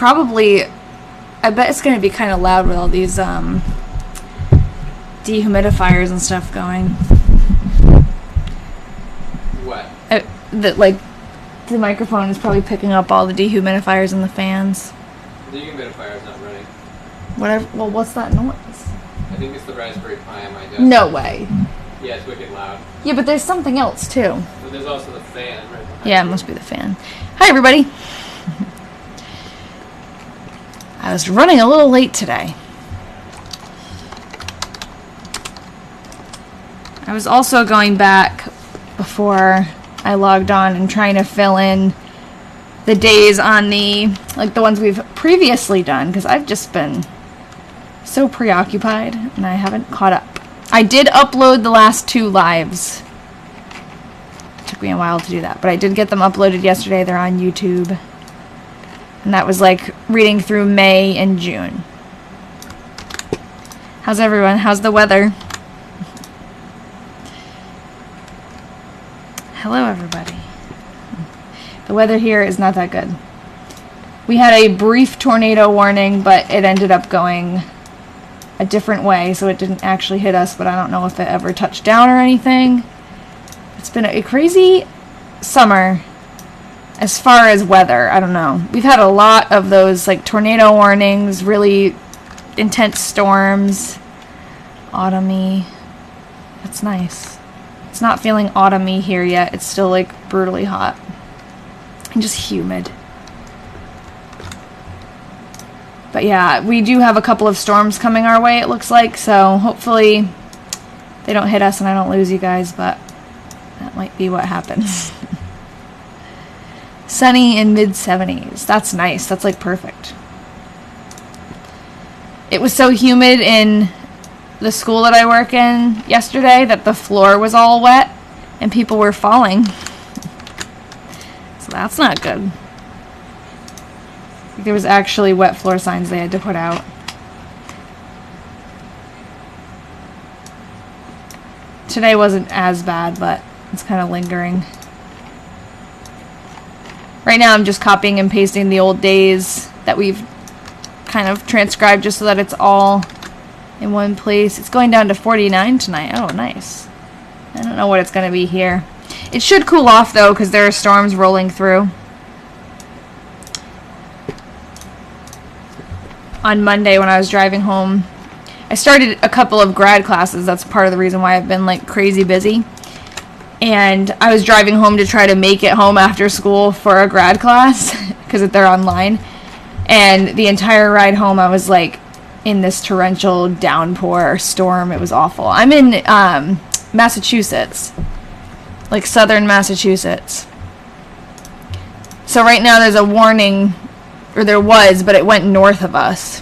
probably, I bet it's going to be kind of loud with all these dehumidifiers and stuff going. What? The microphone is probably picking up all the dehumidifiers and the fans. The dehumidifier is not running. Whatever. Well, what's that noise? I think it's the Raspberry Pi on my desk. No way. Yeah, it's wicked loud. Yeah, but there's something else too. But there's also the fan right behind Yeah, it must be the fan. Hi, everybody. I was running a little late today. I was also going back before I logged on and trying to fill in the days on the ones we've previously done, because I've just been so preoccupied and I haven't caught up. I did upload the last 2 lives. It took me a while to do that, but I did get them uploaded yesterday. They're on YouTube. And that was like reading through May and June. How's everyone? How's the weather? Hello, everybody. The weather here is not that good. We had a brief tornado warning, but it ended up going a different way, so it didn't actually hit us, but I don't know if it ever touched down or anything. It's been a crazy summer as far as weather. I don't know. We've had a lot of those like tornado warnings, really intense storms, autumny. That's nice. It's not feeling autumny here yet. It's still like brutally hot and just humid. But yeah, we do have a couple of storms coming our way, it looks like, so hopefully they don't hit us and I don't lose you guys, but that might be what happens. Sunny in mid-70s. That's nice. That's like perfect. It was so humid in the school that I work in yesterday that the floor was all wet and people were falling. So that's not good. There was actually wet floor signs they had to put out. Today wasn't as bad, but it's kind of lingering. Right now I'm just copying and pasting the old days that we've kind of transcribed just so that it's all in one place. It's going down to 49 tonight. Oh, nice. I don't know what it's going to be here. It should cool off, though, because there are storms rolling through. On Monday when I was driving home, I started a couple of grad classes. That's part of the reason why I've been like crazy busy. And I was driving home to try to make it home after school for a grad class because they're online. And the entire ride home I was like in this torrential downpour storm. It was awful. I'm in Massachusetts, like southern Massachusetts. So right now there's a warning, or there was, but it went north of us.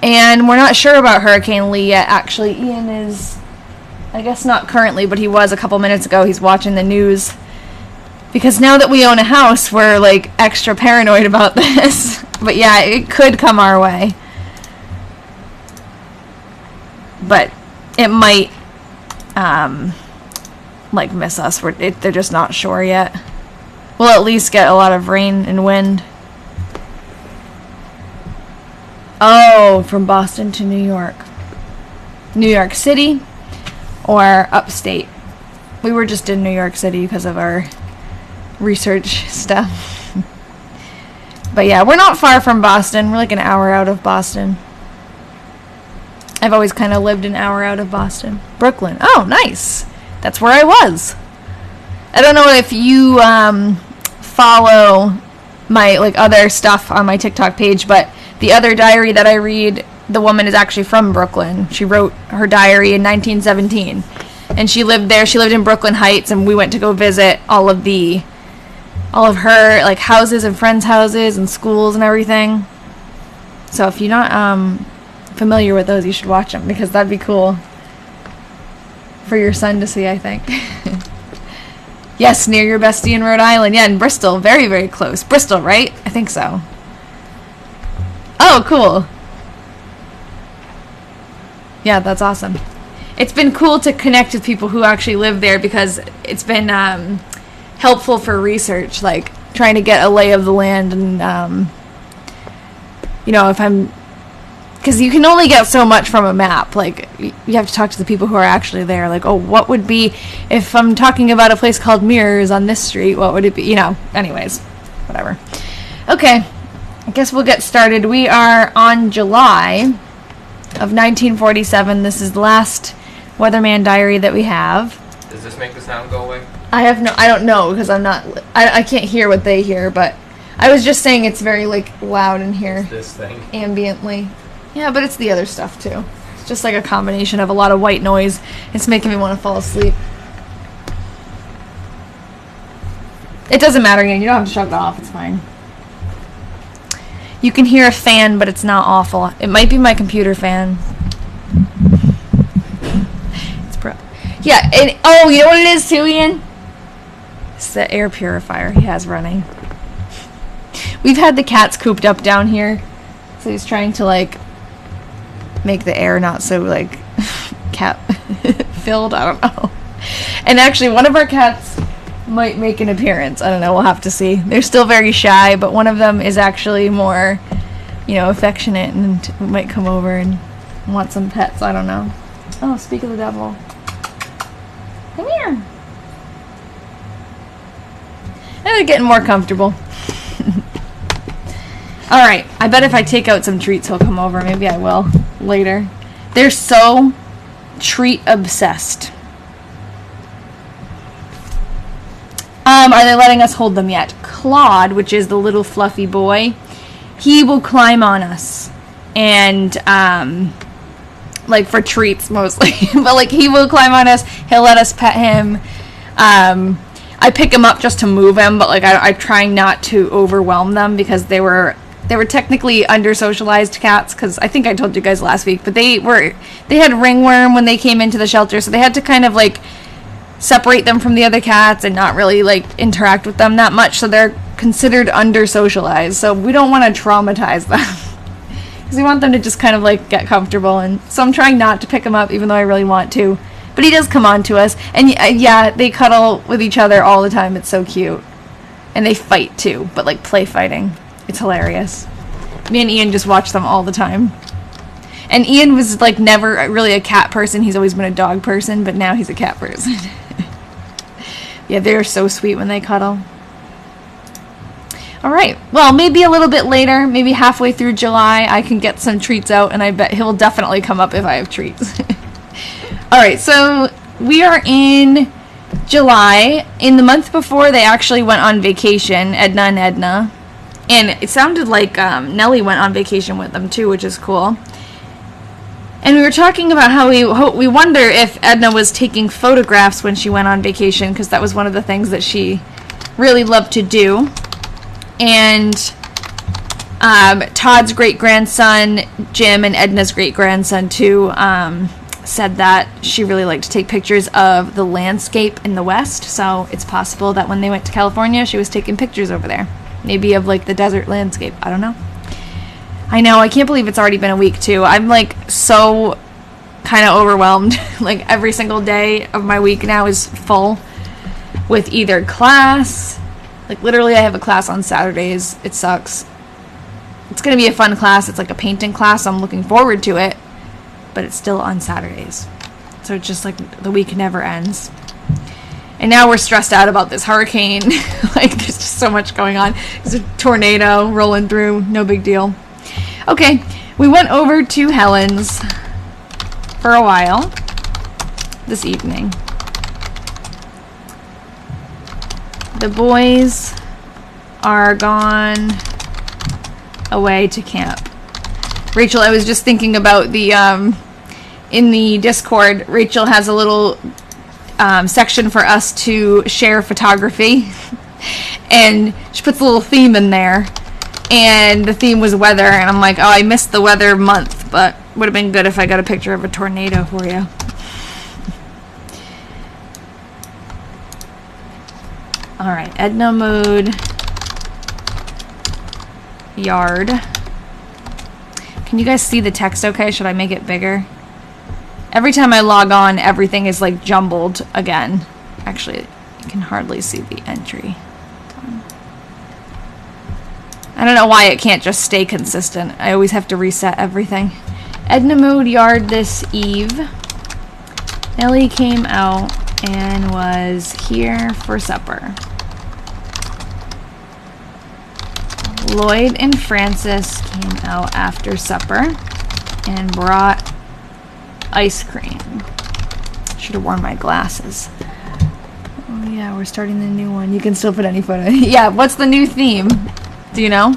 And we're not sure about Hurricane Lee yet. Actually, Ian is, I guess not currently, but he was a couple minutes ago. He's watching the news. Because now that we own a house, we're like extra paranoid about this. But yeah, it could come our way. But it might like miss us. They're just not sure yet. We'll at least get a lot of rain and wind. Oh, from Boston to New York. New York City or upstate. We were just in New York City because of our research stuff. But yeah, we're not far from Boston. We're like an hour out of Boston. I've always kind of lived an hour out of Boston. Brooklyn. Oh, nice. That's where I was. I don't know if you follow my like other stuff on my TikTok page, but the other diary that I read, the woman is actually from Brooklyn. She wrote her diary in 1917, and she lived there. She lived in Brooklyn Heights, and we went to go visit all of her like houses and friends' houses and schools and everything. So if you're not familiar with those, you should watch them because that'd be cool for your son to see, I think. Yes, near your bestie in Rhode Island. Yeah, in Bristol. Very, very close. Bristol, right? I think so. Oh, cool. Yeah, that's awesome. It's been cool to connect with people who actually live there because it's been helpful for research, like trying to get a lay of the land, and you know, if I'm, because you can only get so much from a map. Like, you have to talk to the people who are actually there. Like, oh, what would be, if I'm talking about a place called Mirrors on this street, what would it be? You know, anyways, whatever. Okay, I guess we'll get started. We are on July of 1947. This is the last Weatherman diary that we have. Does this make the sound go away? I don't know, because I can't hear what they hear, but I was just saying it's very, like, loud in here. It's this thing. Ambiently. Yeah, but it's the other stuff, too. It's just like a combination of a lot of white noise. It's making me want to fall asleep. It doesn't matter, Ian. You don't have to shut it off. It's fine. You can hear a fan, but it's not awful. It might be my computer fan. Yeah, and, oh, you know what it is, too, Ian? It's the air purifier he has running. We've had the cats cooped up down here, so he's trying to, like, make the air not so, like, cat filled. I don't know. And actually, one of our cats might make an appearance. I don't know. We'll have to see. They're still very shy, but one of them is actually more, you know, affectionate and might come over and want some pets. I don't know. Oh, speak of the devil. Come here. And they're getting more comfortable. Alright, I bet if I take out some treats he'll come over. Maybe I will later. They're so treat obsessed. Are they letting us hold them yet? Claude, which is the little fluffy boy, he will climb on us. And, like, for treats mostly. But, like, he will climb on us. He'll let us pet him. I pick him up just to move him, but, like, I'm trying not to overwhelm them because they were technically under-socialized cats, because I think I told you guys last week, but they had ringworm when they came into the shelter, so they had to kind of, like, separate them from the other cats and not really, like, interact with them that much, so they're considered under-socialized, so we don't want to traumatize them. Because we want them to just kind of, like, get comfortable, and so I'm trying not to pick him up, even though I really want to. But he does come on to us, and yeah, they cuddle with each other all the time. It's so cute. And they fight, too, but, like, play fighting. It's hilarious. Me and Ian just watch them all the time. And Ian was, like, never really a cat person. He's always been a dog person, but now he's a cat person. Yeah, they're so sweet when they cuddle. Alright, well, maybe a little bit later, maybe halfway through July, I can get some treats out, and I bet he'll definitely come up if I have treats. Alright, so we are in July. In the month before, they actually went on vacation, Edna and Edna. And it sounded like Nellie went on vacation with them, too, which is cool. And we were talking about how we wonder if Edna was taking photographs when she went on vacation, because that was one of the things that she really loved to do. And Todd's great-grandson, Jim, and Edna's great-grandson, too, said that she really liked to take pictures of the landscape in the West. So it's possible that when they went to California, she was taking pictures over there. Maybe of, like, the desert landscape. I don't know. I know, I can't believe it's already been a week, too. I'm, like, so kind of overwhelmed. Like, every single day of my week now is full with either class. Like, literally, I have a class on Saturdays. It sucks. It's going to be a fun class. It's, like, a painting class. I'm looking forward to it. But it's still on Saturdays. So it's just, like, the week never ends. And now we're stressed out about this hurricane. Like, there's just so much going on. There's a tornado rolling through. No big deal. Okay, we went over to Helen's for a while this evening. The boys are gone away to camp. Rachel, I was just thinking about the, in the Discord, Rachel has a little section for us to share photography, and she puts a little theme in there, and the theme was weather, and I'm like, oh, I missed the weather month, but would have been good if I got a picture of a tornado for you. Alright, Edna mode yard. Can you guys see the text okay? Should I make it bigger? Every time I log on, everything is like jumbled again. Actually, you can hardly see the entry. I don't know why it can't just stay consistent. I always have to reset everything. Edna mowed yard this eve. Nellie came out and was here for supper. Lloyd and Francis came out after supper and brought ice cream. Should have worn my glasses. Oh yeah, we're starting the new one. You can still put any photo. Yeah, what's the new theme? Do you know?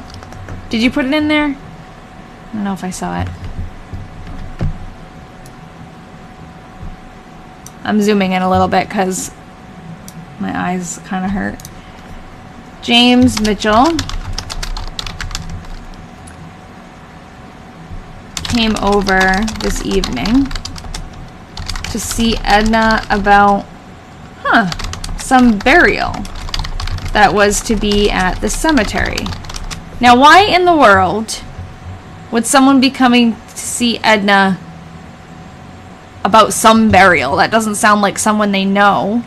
Did you put it in there? I don't know if I saw it. I'm zooming in a little bit because my eyes kind of hurt. James Mitchell came over this evening to see Edna about, some burial that was to be at the cemetery. Now, why in the world would someone be coming to see Edna about some burial? That doesn't sound like someone they know.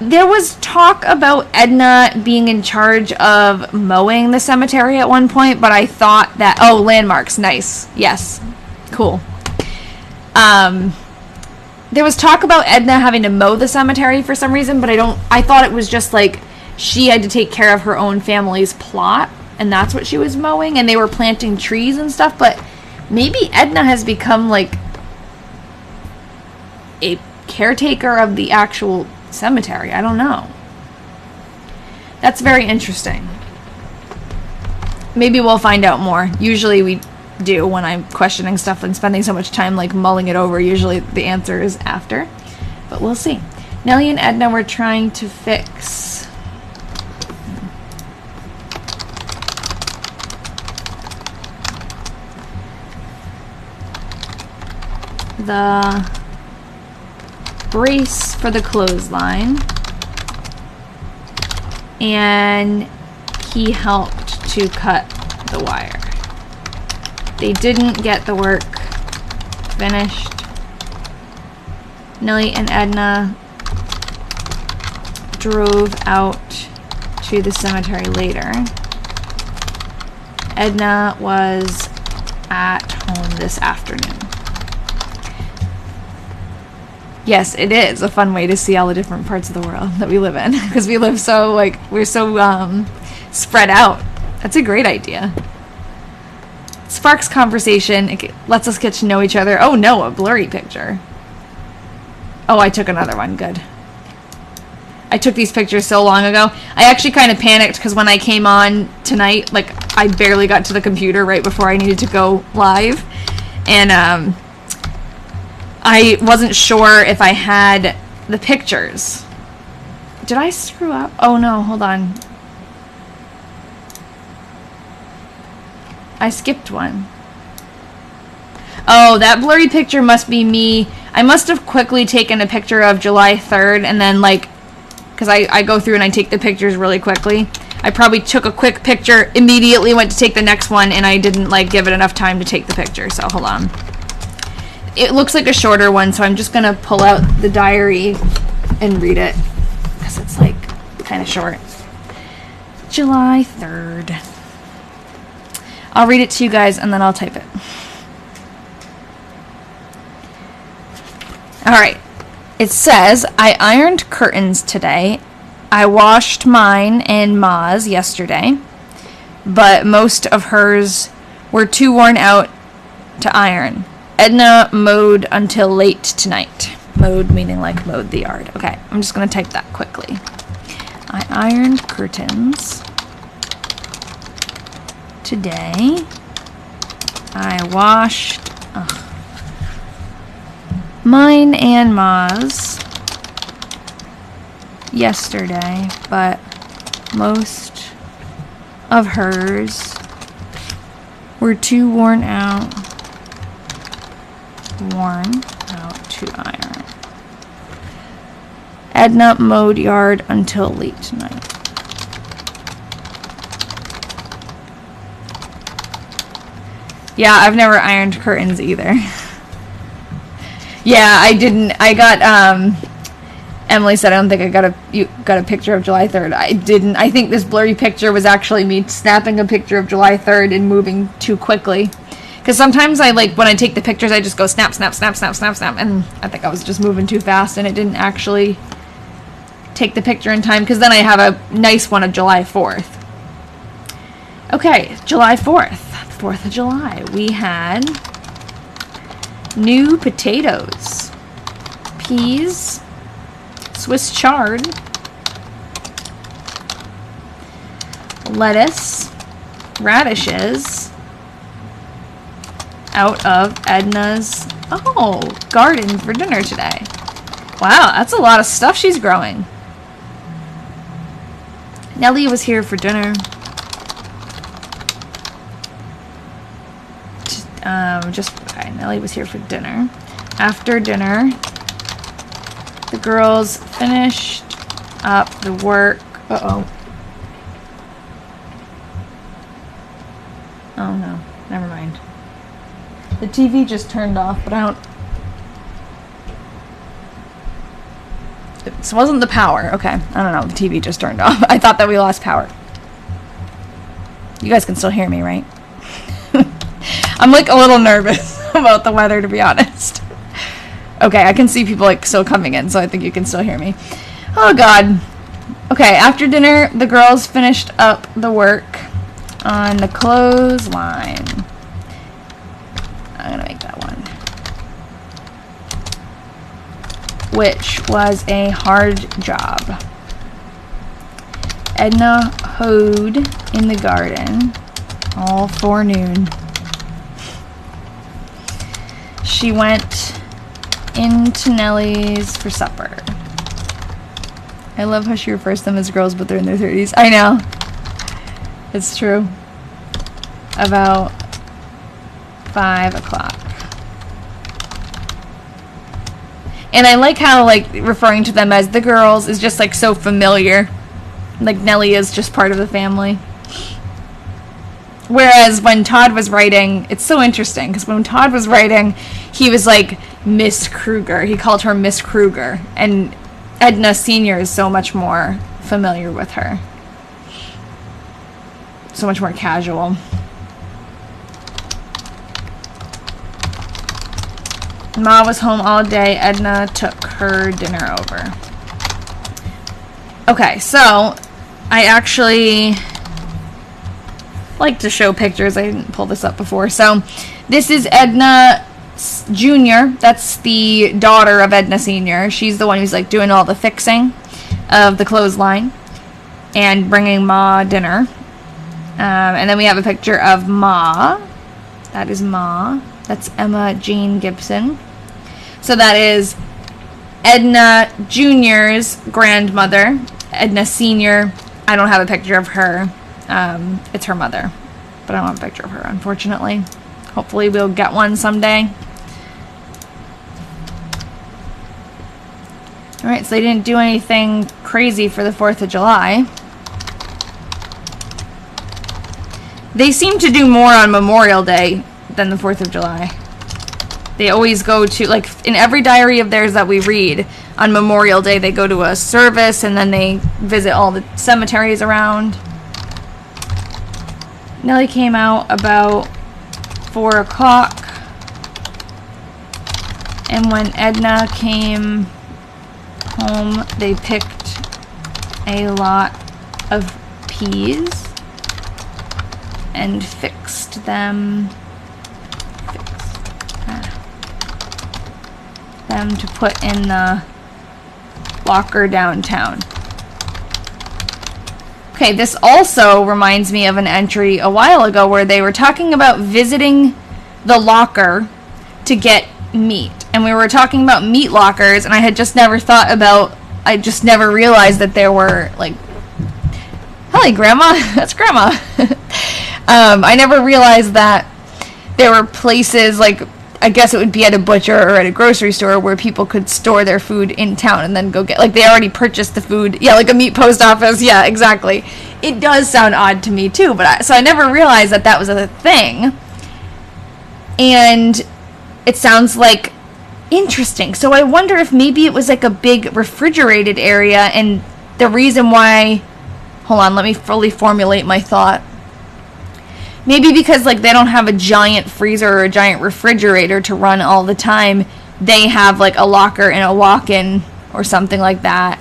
There was talk about Edna being in charge of mowing the cemetery at one point, but I thought that, oh, landmarks, nice. Yes, cool. There was talk about Edna having to mow the cemetery for some reason, but I thought it was just like she had to take care of her own family's plot, and that's what she was mowing, and they were planting trees and stuff, but maybe Edna has become like a caretaker of the actual cemetery. I don't know. That's very interesting. Maybe we'll find out more. Usually we do when I'm questioning stuff and spending so much time like mulling it over. Usually the answer is after, but we'll see. Nellie and Edna were trying to fix the brace for the clothesline, and he helped to cut the wire. They didn't get the work finished. Nellie and Edna drove out to the cemetery later. Edna was at home this afternoon. Yes, it is a fun way to see all the different parts of the world that we live in, because we live so, like, we're so spread out. That's a great idea. Sparks conversation. It lets us get to know each other. Oh no, a blurry picture. Oh, I took another one. Good. I took these pictures so long ago. I actually kind of panicked because when I came on tonight, like, I barely got to the computer right before I needed to go live. And, I wasn't sure if I had the pictures. Did I screw up? Oh no, hold on. I skipped one. Oh, that blurry picture must be me. I must have quickly taken a picture of July 3rd and then, like, because I go through and I take the pictures really quickly. I probably took a quick picture, immediately went to take the next one, and I didn't, like, give it enough time to take the picture, so hold on. It looks like a shorter one, so I'm just going to pull out the diary and read it, because it's, like, kind of short. July 3rd. I'll read it to you guys, and then I'll type it. Alright. It says, I ironed curtains today. I washed mine and Ma's yesterday, but most of hers were too worn out to iron. Edna mowed until late tonight. Mowed meaning like mowed the yard. Okay, I'm just going to type that quickly. I ironed curtains today. I washed mine and Ma's yesterday, but most of hers were too worn out to iron. Edna mowed yard until late tonight. Yeah, I've never ironed curtains either. Yeah, I didn't. I got Emily said, I don't think you got a picture of July 3rd. I didn't. I think this blurry picture was actually me snapping a picture of July 3rd and moving too quickly. Because sometimes when I take the pictures, I just go snap, snap, snap, snap, snap, snap. And I think I was just moving too fast and it didn't actually take the picture in time. Because then I have a nice one of July 4th. Okay, July 4th. 4th of July. We had new potatoes, peas, Swiss chard, lettuce, radishes out of Edna's garden for dinner today. Wow, that's a lot of stuff she's growing. Nellie was here for dinner. Nellie was here for dinner. After dinner, the girls finished up the work. Oh no, never mind. The TV just turned off, but This wasn't the power. Okay, I don't know. The TV just turned off. I thought that we lost power. You guys can still hear me, right? I'm like a little nervous about the weather, to be honest. Okay, I can see people still coming in, so I think you can still hear me. Oh God. Okay, after dinner, the girls finished up the work on the clothesline. I'm gonna make that one. Which was a hard job. Edna hoed in the garden all forenoon. She went into Nellie's for supper. I love how she refers to them as girls, but they're in their 30s. I know. It's true. About 5 o'clock. And I like how, referring to them as the girls is just, so familiar. Like, Nellie is just part of the family. Whereas when Todd was writing, it's so interesting, because when Todd was writing, he was like, Miss Kruger. He called her Miss Kruger. And Edna Sr. is so much more familiar with her. So much more casual. Ma was home all day. Edna took her dinner over. Okay, so I actually like to show pictures. I didn't pull this up before. So this is Edna Jr. That's the daughter of Edna Sr. She's the one who's doing all the fixing of the clothesline and bringing Ma dinner. And then we have a picture of Ma. That is Ma. That's Emma Jane Gibson. So that is Edna Jr.'s grandmother. Edna Sr., I don't have a picture of her. It's her mother. But I don't have a picture of her, unfortunately. Hopefully we'll get one someday. Alright, so they didn't do anything crazy for the 4th of July. They seem to do more on Memorial Day than the 4th of July. They always go to, in every diary of theirs that we read, on Memorial Day they go to a service and then they visit all the cemeteries around. Nellie came out about 4 o'clock. And when Edna came home, they picked a lot of peas and fixed them to put in the locker downtown. Okay, this also reminds me of an entry a while ago where they were talking about visiting the locker to get meat. And we were talking about meat lockers, and I had just never I just never realized that there were, Hi, Grandma. That's Grandma. I never realized that there were places, I guess it would be at a butcher or at a grocery store where people could store their food in town and then go get, they already purchased the food. Yeah, like a meat post office. Yeah, exactly. It does sound odd to me, too, but so I never realized that was a thing. And it sounds like Interesting. So I wonder if maybe it was like a big refrigerated area, and the reason why... Hold on, let me fully formulate my thought. Maybe because like they don't have a giant freezer or a giant refrigerator to run all the time, they have like a locker and a walk-in or something like that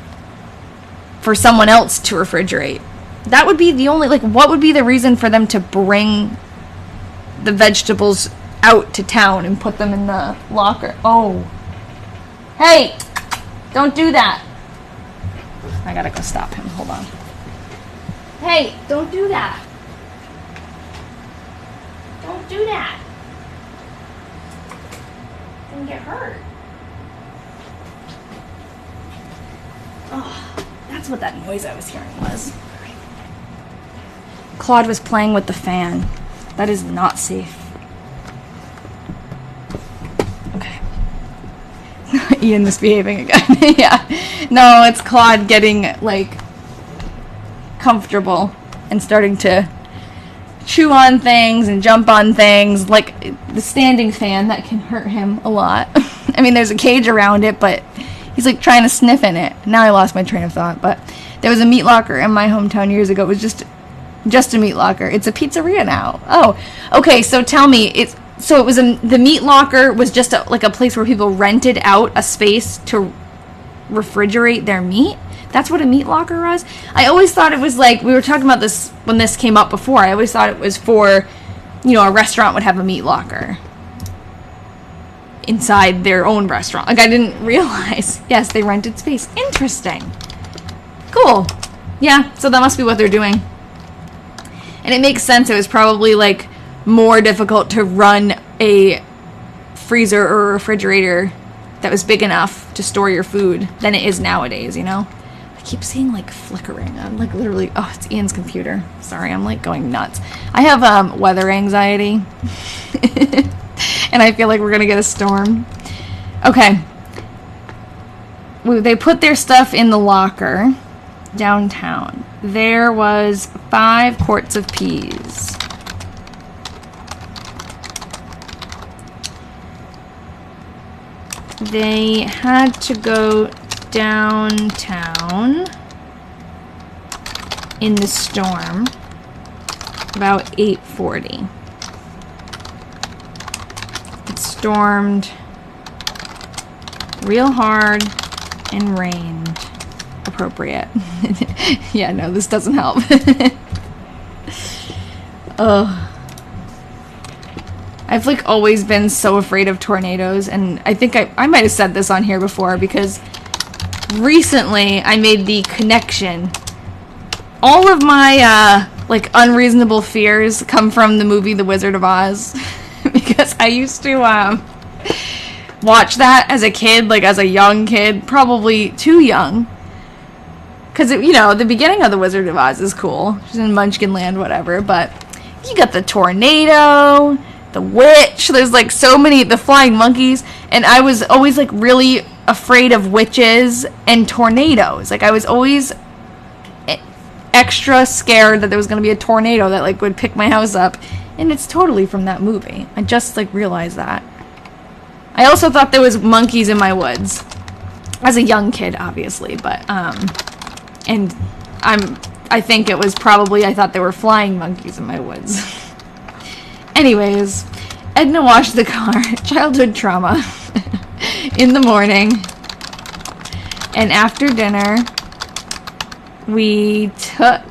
for someone else to refrigerate. That would be the only, like, what would be the reason for them to bring the vegetables out to town and put them in the locker? Oh. Hey! Don't do that. I gotta go stop him. Hold on. Hey, don't do that. Don't do that. You're gonna get hurt. Oh, that's what that noise I was hearing was. Claude was playing with the fan. That is not safe. Okay. Ian misbehaving again. Yeah. No, it's Claude getting, like, comfortable and starting to chew on things and jump on things. Like, the standing fan, that can hurt him a lot. I mean, there's a cage around it, but he's, like, trying to sniff in it. Now I lost my train of thought, but there was a meat locker in my hometown years ago. It was just a meat locker. It's a pizzeria now. Oh, okay. So tell me, the meat locker was just like a place where people rented out a space to refrigerate their meat. That's what a meat locker was. I always thought it was like, we were talking about this when this came up before. I always thought it was for, a restaurant would have a meat locker inside their own restaurant. Like, I didn't realize. Yes, they rented space. Interesting. Cool. Yeah, so that must be what they're doing. And it makes sense. It was probably, like, more difficult to run a freezer or a refrigerator that was big enough to store your food than it is nowadays, I keep seeing, like, flickering. I'm, like, literally... Oh, it's Ian's computer. Sorry, I'm, like, going nuts. I have, weather anxiety. And I feel like we're gonna get a storm. Okay. They put their stuff in the locker downtown. There was 5 quarts of peas. They had to go downtown in the storm about 8:40. It stormed real hard and rained. Appropriate. Yeah, no, this doesn't help. Ugh. I've, like, always been so afraid of tornadoes, and I think I might have said this on here before, because recently I made the connection. All of my, like, unreasonable fears come from the movie The Wizard of Oz, because I used to, watch that as a kid, like, as a young kid, probably too young. Because, the beginning of The Wizard of Oz is cool. She's in Munchkin Land, whatever. But you got the tornado, the witch. There's, like, so many, the flying monkeys. And I was always, like, really afraid of witches and tornadoes. Like, I was always extra scared that there was going to be a tornado that, like, would pick my house up. And it's totally from that movie. I just, like, realized that. I also thought there was monkeys in my woods. As a young kid, obviously. But, and I think it was probably, I thought there were flying monkeys in my woods. Anyways, Edna washed the car, childhood trauma, in the morning. And after dinner, we took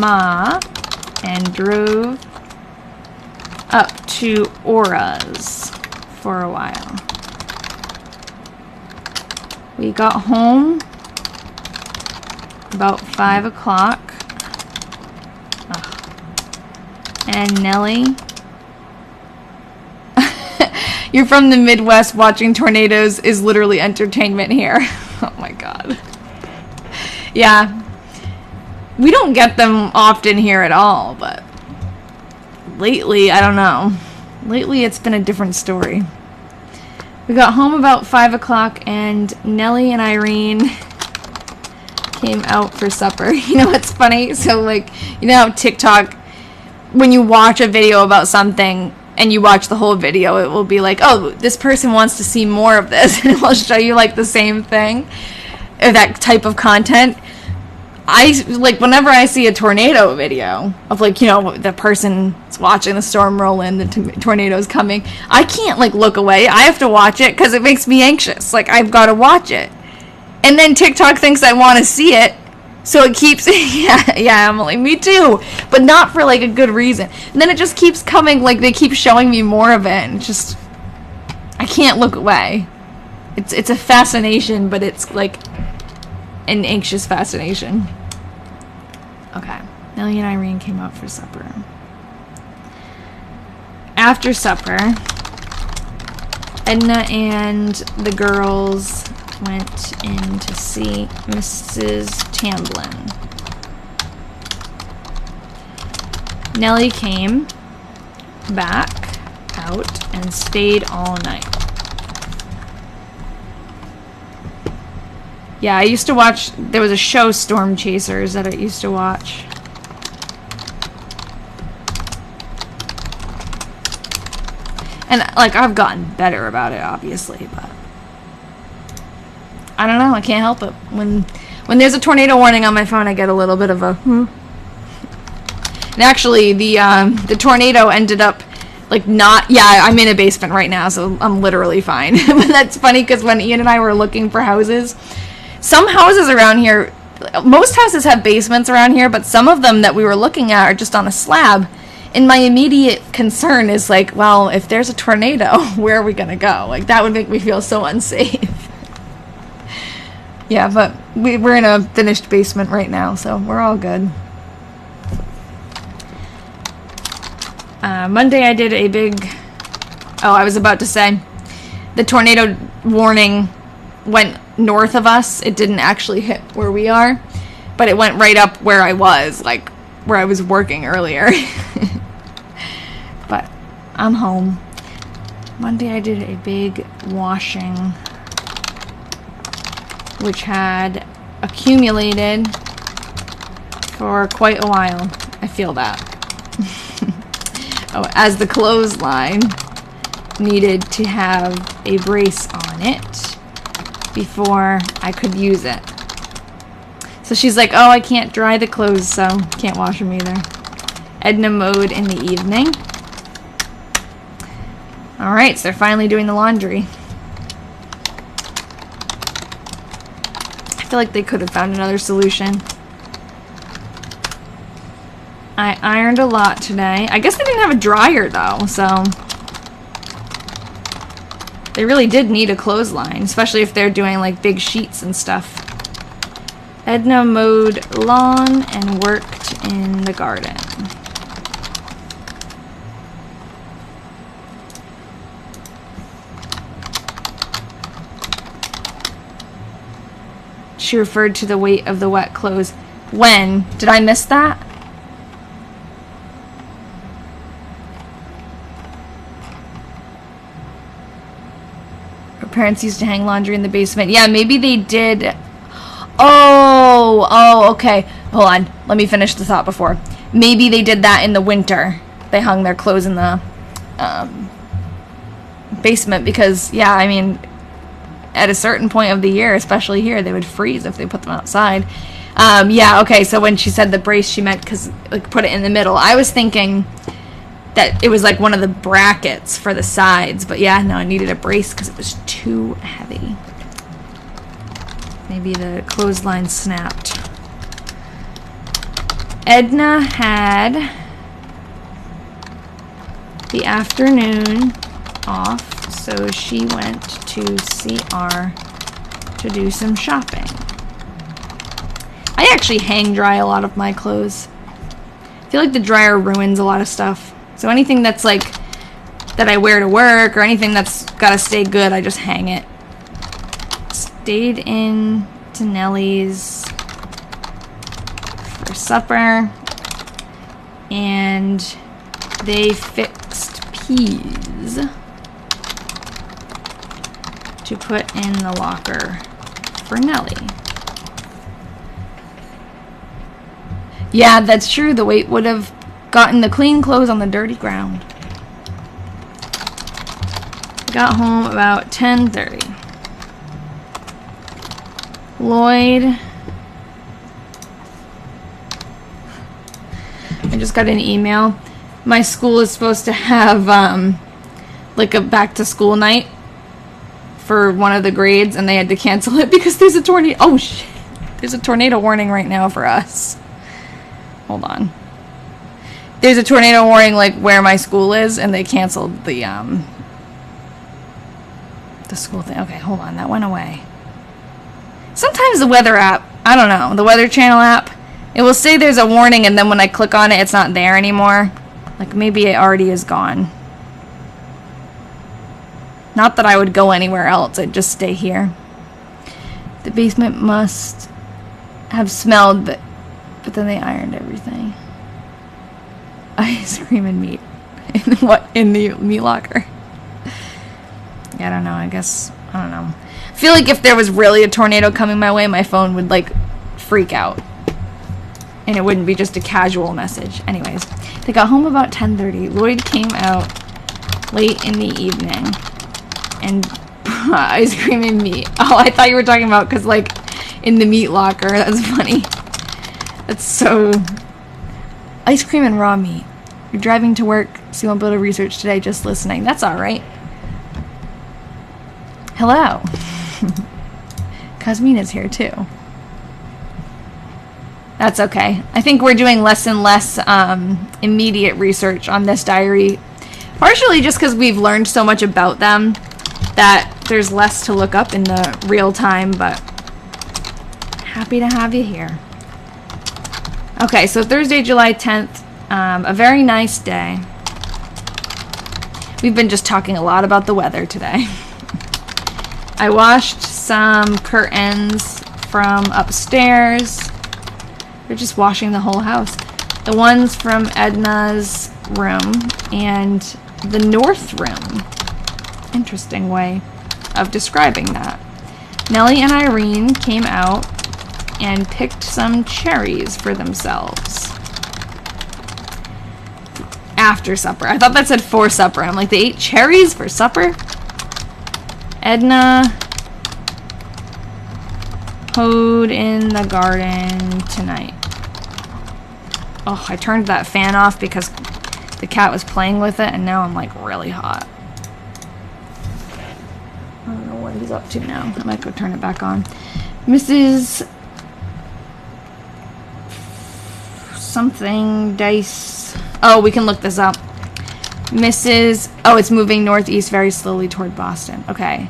Ma and drove up to Aura's for a while. We got home about 5 o'clock. And Nellie, you're from the Midwest, watching tornadoes is literally entertainment here. Oh my god. Yeah. We don't get them often here at all, but lately, I don't know. Lately it's been a different story. We got home about 5 o'clock and Nellie and Irene came out for supper. You know what's funny? So, like, you know how TikTok, when you watch a video about something, and you watch the whole video, it will be like, oh, this person wants to see more of this, and it will show you like the same thing, or that type of content. I like whenever I see a tornado video of like, you know, the person's watching the storm roll in, the tornado's coming. I can't like look away. I have to watch it because it makes me anxious. Like I've got to watch it. And then TikTok thinks I want to see it, so it keeps yeah, Emily, me too, but not for like a good reason. And then it just keeps coming, like they keep showing me more of it, and it's just I can't look away. It's a fascination, but it's like an anxious fascination. Okay, Nellie and Irene came out for supper. After supper, Edna and the girls went in to see Mrs. Tamblin. Nellie came back out and stayed all night. Yeah, I used to watch, there was a show, Storm Chasers, that I used to watch. And, like, I've gotten better about it, obviously, but I don't know, I can't help it. When there's a tornado warning on my phone, I get a little bit of a, And actually, the tornado ended up, like, not, yeah, I'm in a basement right now, so I'm literally fine. But that's funny, because when Ian and I were looking for houses, some houses around here, most houses have basements around here, but some of them that we were looking at are just on a slab. And my immediate concern is like, well, if there's a tornado, where are we going to go? Like, that would make me feel so unsafe. Yeah, but we're in a finished basement right now, so we're all good. Monday I did a big... Oh, I was about to say, the tornado warning went north of us. It didn't actually hit where we are, but it went right up where I was, like where I was working earlier. But I'm home. Monday I did a big washing, which had accumulated for quite a while. I feel that. Oh, as the clothesline needed to have a brace on it before I could use it. So she's like, oh, I can't dry the clothes, so can't wash them either. Edna mowed in the evening. Alright, so they're finally doing the laundry. I feel like they could have found another solution. I ironed a lot today. I guess they didn't have a dryer though, so they really did need a clothesline, especially if they're doing like big sheets and stuff. Edna mowed lawn and worked in the garden. She referred to the weight of the wet clothes. When? Did I miss that? Her parents used to hang laundry in the basement. Yeah, maybe they did. Oh, okay. Hold on. Let me finish the thought before. Maybe they did that in the winter. They hung their clothes in the basement because, yeah, I mean, at a certain point of the year, especially here, they would freeze if they put them outside. Yeah, okay, so when she said the brace, she meant because, like, put it in the middle. I was thinking that it was like one of the brackets for the sides, but yeah, no, I needed a brace because it was too heavy. Maybe the clothesline snapped. Edna had the afternoon off, so she went to CR to do some shopping. I actually hang dry a lot of my clothes. I feel like the dryer ruins a lot of stuff. So anything that's like, that I wear to work or anything that's gotta stay good, I just hang it. Stayed in to Nellie's for supper, and they fixed peas to put in the locker for Nellie. Yeah, that's true. The weight would have gotten the clean clothes on the dirty ground. Got home about 10:30. Lloyd. I just got an email. My school is supposed to have like a back to school night for one of the grades, and they had to cancel it because there's a tornado. Oh shit. There's a tornado warning right now for us. Hold on. There's a tornado warning like where my school is, and they canceled the school thing. Okay, hold on. That went away. Sometimes the weather app, I don't know, the Weather Channel app, it will say there's a warning, and then when I click on it, it's not there anymore. Like, maybe it already is gone. Not that I would go anywhere else. I'd just stay here. The basement must have smelled, but then they ironed everything. Ice cream and meat. In the meat locker? Yeah, I don't know. I don't know. I feel like if there was really a tornado coming my way, my phone would, like, freak out. And it wouldn't be just a casual message. Anyways, they got home about 10:30. Lloyd came out late in the evening and ice cream and meat. Oh, I thought you were talking about because, like, in the meat locker. That's funny. That's so... Ice cream and raw meat. You're driving to work, so you won't be able to research today, just listening. That's alright. Hello. Cosmina's here, too. That's okay. I think we're doing less and less immediate research on this diary. Partially just because we've learned so much about them that there's less to look up in the real time, but happy to have you here. Okay, so Thursday, July 10th, a very nice day. We've been just talking a lot about the weather today. I washed some curtains from upstairs. They're just washing the whole house. The ones from Edna's room and the north room. Interesting way of describing that. Nellie and Irene came out and picked some cherries for themselves. After supper. I thought that said for supper. I'm like, they ate cherries for supper? Edna hoed in the garden tonight. Oh, I turned that fan off because the cat was playing with it, and now I'm like really hot. I don't know what he's up to now. I might go turn it back on. Mrs. something Dice. Oh, we can look this up. Mrs. Oh, it's moving northeast very slowly toward Boston. Okay.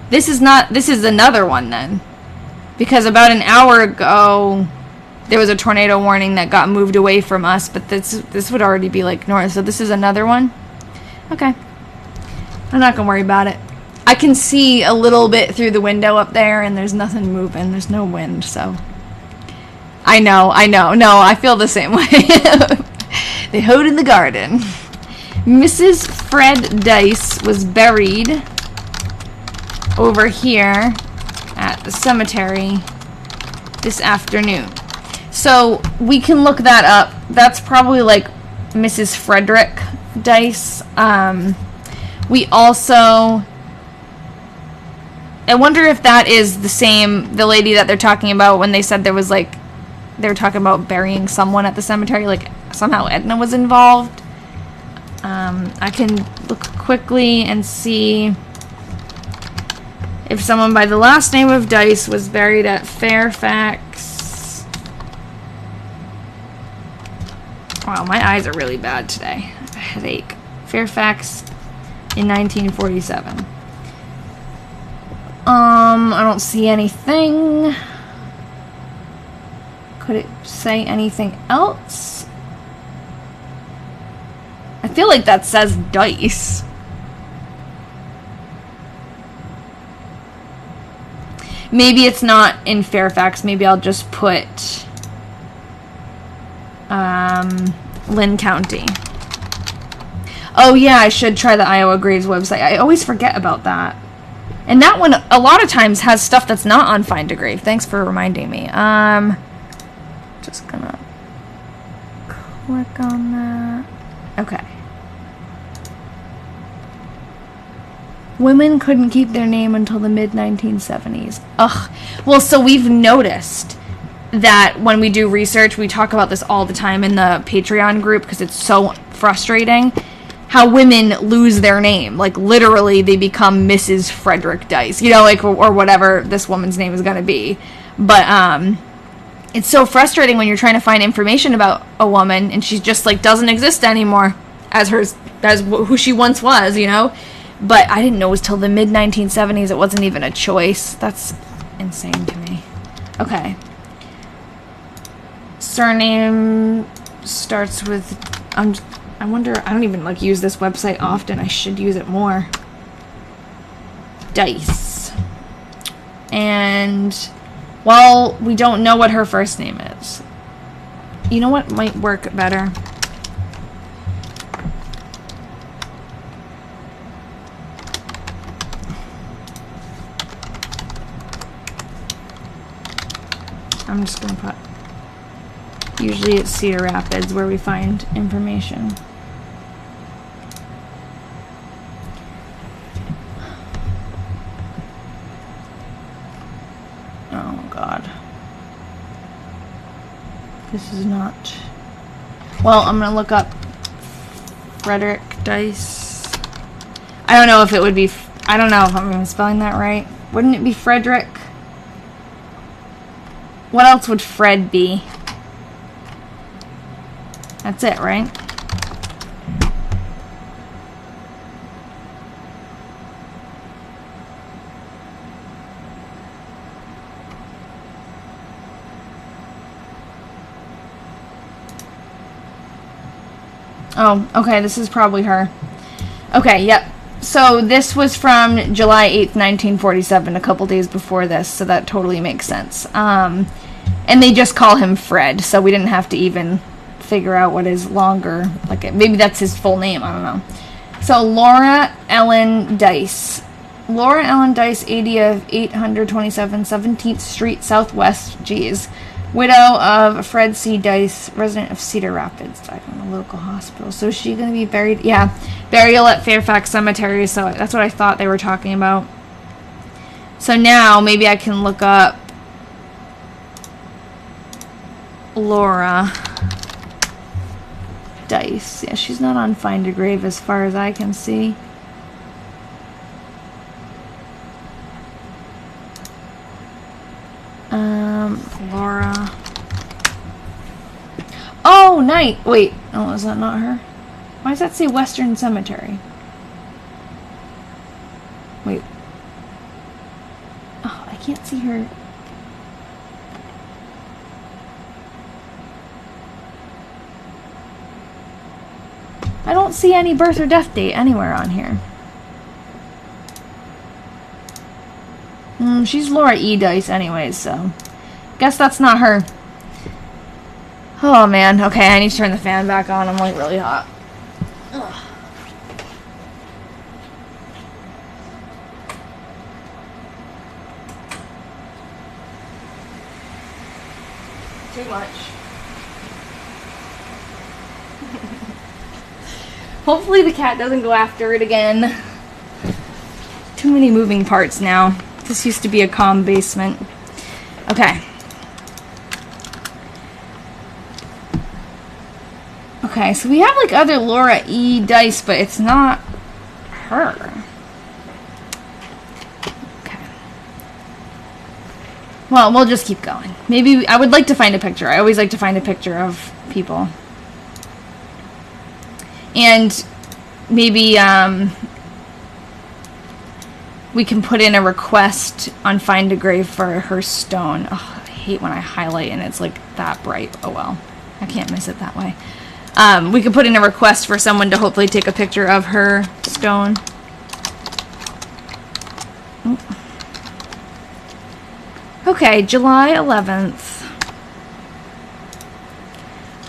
This is another one then. Because about an hour ago, there was a tornado warning that got moved away from us, but this would already be like north, so this is another one? Okay. I'm not gonna worry about it. I can see a little bit through the window up there, and there's nothing moving. There's no wind, so... I know. No, I feel the same way. They hoed in the garden. Mrs. Fred Dice was buried over here at the cemetery this afternoon. So we can look that up. That's probably like Mrs. Frederick Dice. We also... I wonder if that is the lady that they're talking about when they said there was like... They were talking about burying someone at the cemetery. Like somehow Edna was involved. I can look quickly and see if someone by the last name of Dice was buried at Fairfax. Wow, my eyes are really bad today. I have a headache. Fairfax in 1947. I don't see anything. Could it say anything else? I feel like that says Dice. Maybe it's not in Fairfax. Maybe I'll just put Lynn County. Oh yeah, I should try the Iowa Graves website. I always forget about that. And that one, a lot of times, has stuff that's not on Find a Grave. Thanks for reminding me. Just gonna click on that. Okay. Women couldn't keep their name until the mid-1970s. Ugh. Well, so we've noticed that when we do research, we talk about this all the time in the Patreon group because it's so frustrating, how women lose their name. Like, literally, they become Mrs. Frederick Dice, you know, like, or whatever this woman's name is going to be. But, it's so frustrating when you're trying to find information about a woman and she just, like, doesn't exist anymore as who she once was, you know? But I didn't know it was till the mid-1970s. It wasn't even a choice. That's insane to me. Okay. Surname starts with... I wonder... I don't even, like, use this website often. I should use it more. Dice. And... well, we don't know what her first name is. You know what might work better? I'm just going to put... usually it's Cedar Rapids where we find information. Oh, God. This is not... well, I'm going to look up Frederick Dice. I don't know if it would be... I don't know if I'm even spelling that right. Wouldn't it be Frederick? What else would Fred be? That's it, right? Oh, okay, this is probably her. Okay, yep. So this was from July 8th, 1947, a couple days before this, so that totally makes sense. And they just call him Fred, so we didn't have to even figure out what his longer, like, maybe that's his full name, I don't know. So Laura Ellen Dice. Laura Ellen Dice, 80 of 827 17th Street Southwest, geez. Widow of Fred C. Dice, resident of Cedar Rapids, died from a local hospital. So is she going to be buried? Yeah, burial at Fairfax Cemetery, so that's what I thought they were talking about. So now, maybe I can look up Laura Dice. Yeah, she's not on Find a Grave as far as I can see. Laura. Oh, night. Wait. Oh, is that not her? Why does that say Western Cemetery? Wait. Oh, I can't see her. I don't see any birth or death date anywhere on here. She's Laura E. Dice anyways, so... guess that's not her. Oh, man. Okay, I need to turn the fan back on. I'm, like, really hot. Ugh. Too much. Hopefully the cat doesn't go after it again. Too many moving parts now. This used to be a calm basement. Okay. Okay, so we have like other Laura E. Dice, but it's not her. Okay. Well, we'll just keep going. Maybe I would like to find a picture. I always like to find a picture of people. And maybe we can put in a request on Find a Grave for her stone. Oh, I hate when I highlight and it's like that bright. Oh well, I can't miss it that way. We could put in a request for someone to hopefully take a picture of her stone. Okay, July 11th.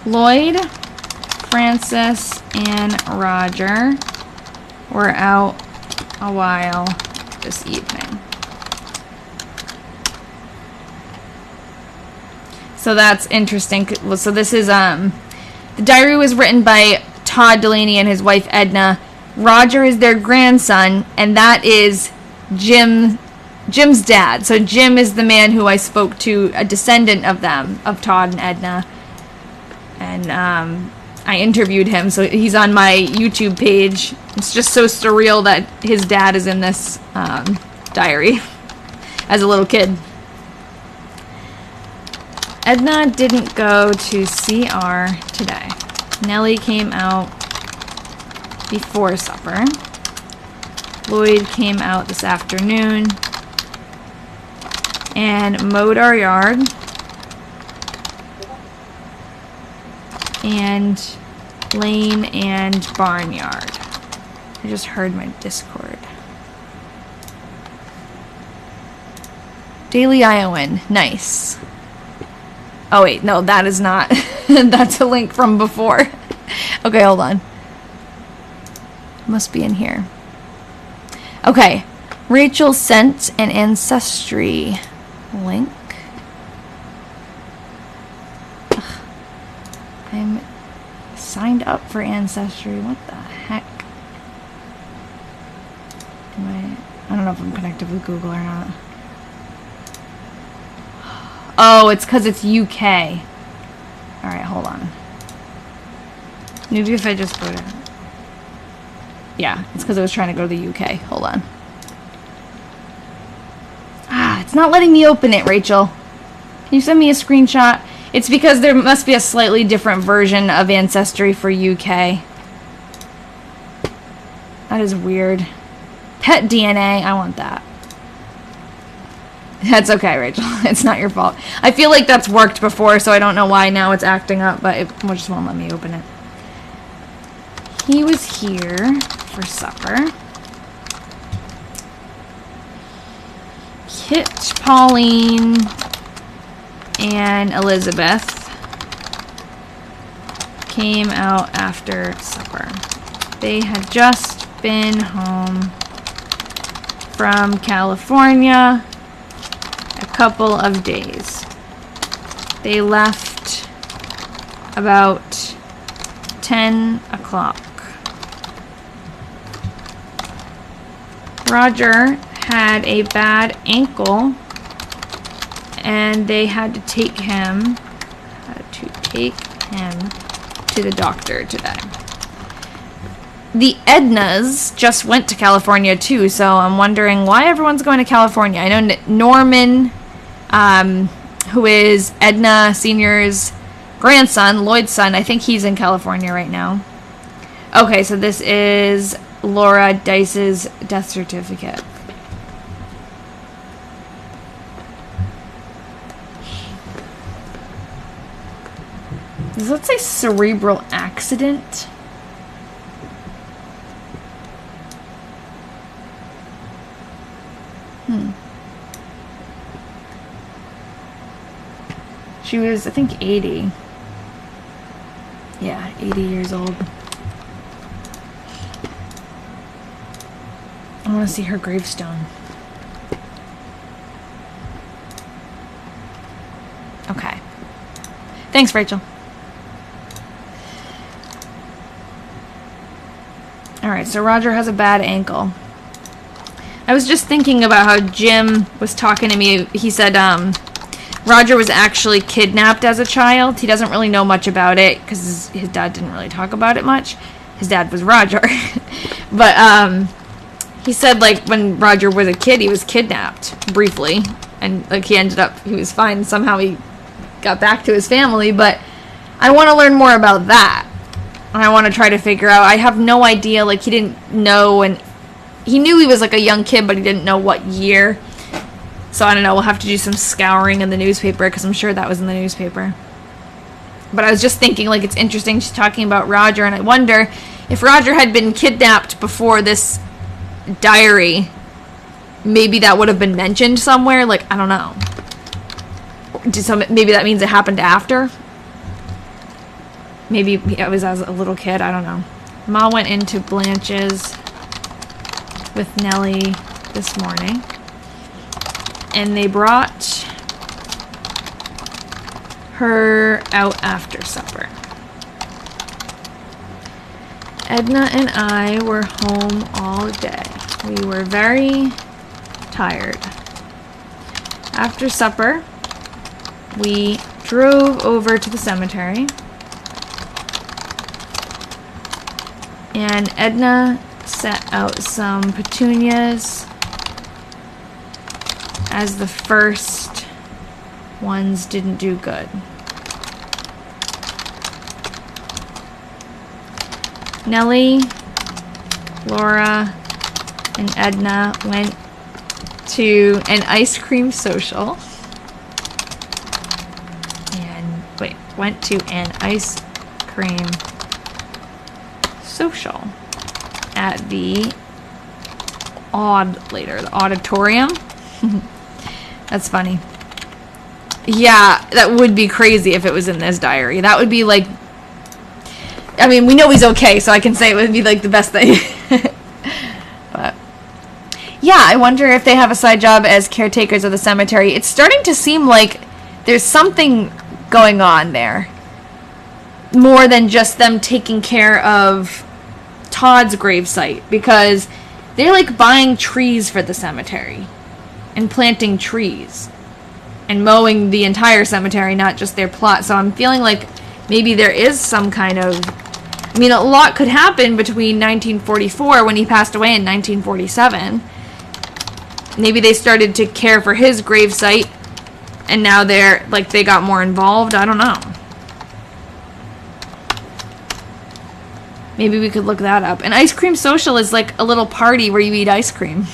Lloyd, Francis, and Roger were out a while this evening. So that's interesting. So this is, the diary was written by Todd Delaney and his wife Edna Roger is their grandson, and that is Jim's dad. So Jim is the man who I spoke to, a descendant of them, of Todd and Edna. And I interviewed him, so he's on my YouTube page. It's just so surreal that his dad is in this diary as a little kid. Edna didn't go to CR today. Nellie came out before supper. Lloyd came out this afternoon and mowed our yard. And lane and barnyard. I just heard my Discord. Daily Iowan. Nice. Oh wait, no, that is not. That's a link from before. Okay, hold on. Must be in here. Okay. Rachel sent an ancestry link. Ugh. I'm signed up for Ancestry. What the heck? I don't know if I'm connected with Google or not. Oh, it's because it's UK. Alright, hold on. Maybe if I just go to... Yeah, it's because I was trying to go to the UK. Hold on. Ah, it's not letting me open it, Rachel. Can you send me a screenshot? It's because there must be a slightly different version of Ancestry for UK. That is weird. Pet DNA, I want that. That's okay, Rachel. It's not your fault. I feel like that's worked before, so I don't know why now it's acting up, but it just won't let me open it. He was here for supper. Kit, Pauline, and Elizabeth came out after supper. They had just been home from California a couple of days. They left about 10 o'clock. Roger had a bad ankle and they had to take him to the doctor today. The Ednas just went to California too, so I'm wondering why everyone's going to California. I know Norman, who is Edna Sr.'s grandson, Lloyd's son, I think he's in California right now. Okay, so this is Laura Dice's death certificate. Does that say cerebral accident? She was, I think, 80. Yeah, 80 years old. I want to see her gravestone. Okay. Thanks, Rachel. Alright, so Roger has a bad ankle. I was just thinking about how Jim was talking to me. He said, Roger was actually kidnapped as a child. He doesn't really know much about it because his dad didn't really talk about it much. His dad was Roger. But he said, like, when Roger was a kid, he was kidnapped briefly. And, like, he was fine. Somehow he got back to his family. But I want to learn more about that. And I want to try to figure out. I have no idea. Like, he didn't know. And he knew he was, like, a young kid, but he didn't know what year. So, I don't know, we'll have to do some scouring in the newspaper, because I'm sure that was in the newspaper. But I was just thinking, like, it's interesting she's talking about Roger, and I wonder if Roger had been kidnapped before this diary, maybe that would have been mentioned somewhere, like, I don't know. Maybe that means it happened after? Maybe it was as a little kid, I don't know. Ma went into Blanche's with Nellie this morning. And they brought her out after supper. Edna and I were home all day. We were very tired. After supper, we drove over to the cemetery. And Edna set out some petunias as the first ones didn't do good. Nellie, Laura, and Edna went to an ice cream social. Went to an ice cream social at the auditorium. That's funny. Yeah, that would be crazy if it was in this diary. That would be like, I mean, we know he's okay, so I can say it would be like the best thing. But yeah, I wonder if they have a side job as caretakers of the cemetery. It's starting to seem like there's something going on there. More than just them taking care of Todd's gravesite, because they're like buying trees for the cemetery and planting trees and mowing the entire cemetery, not just their plot. So I'm feeling like maybe there is some kind of, I mean, a lot could happen between 1944 when he passed away and 1947. Maybe they started to care for his gravesite and now they're like, they got more involved. I don't know. Maybe we could look that up. An ice cream social is like a little party where you eat ice cream.